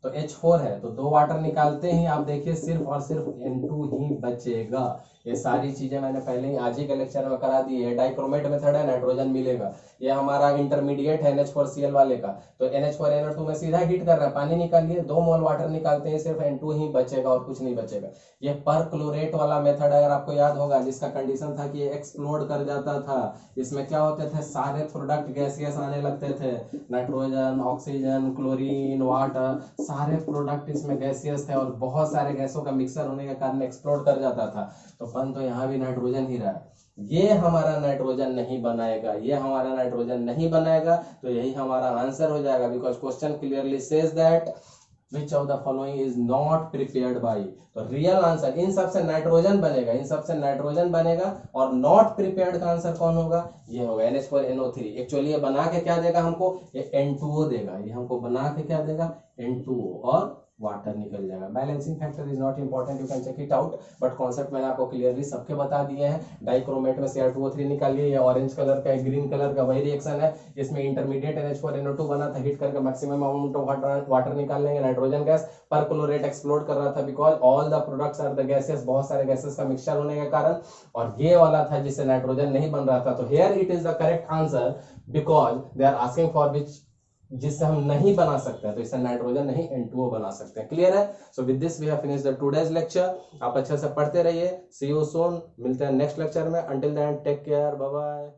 तो H4 है तो 2 वाटर निकालते ही आप देखिए सिर्फ और सिर्फ N2 ही बचेगा। ये सारी चीजें मैंने पहले ही आज ही के लेक्चर में करा दी है। डाइक्रोमेट मेथड है, नाइट्रोजन मिलेगा। ये हमारा इंटरमीडिएट है NH4Cl वाले का, तो NH4NO2 में सीधा हीट कर रहा है, पानी निकालिए, 2 मोल वाटर निकालते हैं, सिर्फ N2 ही बचेगा और कुछ नहीं बचेगा। ये परक्लोरेट वाला मेथड अगर आपको याद होगा, जिसका कंडीशन था कि ये एक्सप्लोड कर जाता था, इसमें क्या होते थे, सारे प्रोडक्ट गैसियस आने लगते थे, नाइट्रोजन, ऑक्सीजन, क्लोरीन, वाटर, सारे प्रोडक्ट इसमें गैसियस थे और बहुत सारे गैसों का मिक्सर होने के कारण एक्सप्लोड कर जाता था। तो बन तो यहाँ भी नाइट्रोजन ही रहा है, ये हमारा नाइट्रोजन नहीं बनाएगा, ये हमारा नाइट्रोजन नहीं बनाएगा, तो यही हमारा आंसर हो जाएगा। Because question clearly says that which of the following is not prepared by, तो रियल आंसर इन सब से नाइट्रोजन बनेगा, इन सब से नाइट्रोजन बनेगा, और नॉट प्रिपेयर्ड का आंसर कौन होगा, ये होगा NH4NO3। एक्चुअली ये बना के क्या देगा हमको, ये N2O देगा, ये हमको बना के क्या देगा, N2O, और वाटर निकल जाएगा। Balancing factor is not important, you can check it out, but concept मैंने आपको क्लियरली सबके बता दिए हैं। डाइक्रोमेट में Cr2O3 निकालिए, ये ऑरेंज कलर का, ग्रीन कलर का वही रिएक्शन है, इसमें इंटरमीडिएट NH4NO2 बना था, हीट करके मैक्सिमम अमाउंट ऑफ वाटर निकाल लेंगे, नाइट्रोजन गैस, परक्लोरेट एक्सप्लोड कर रहा था because all the products are the gases, बहुत सारे गैसेस का मिक्सचर होने के कारण, और ये वाला था जिससे नाइट्रोजन नहीं बन रहा था। तो here it is the correct answer because they are asking for which जिससे हम नहीं बना सकते हैं, तो इससे नाइट्रोजन नहीं N2O बना सकते हैं। क्लियर है? So with this we have finish the today's lecture. आप अच्छे से पढ़ते रहिए। सी यू सून, मिलते हैं नेक्स्ट लेक्चर में। Until then take care, bye bye.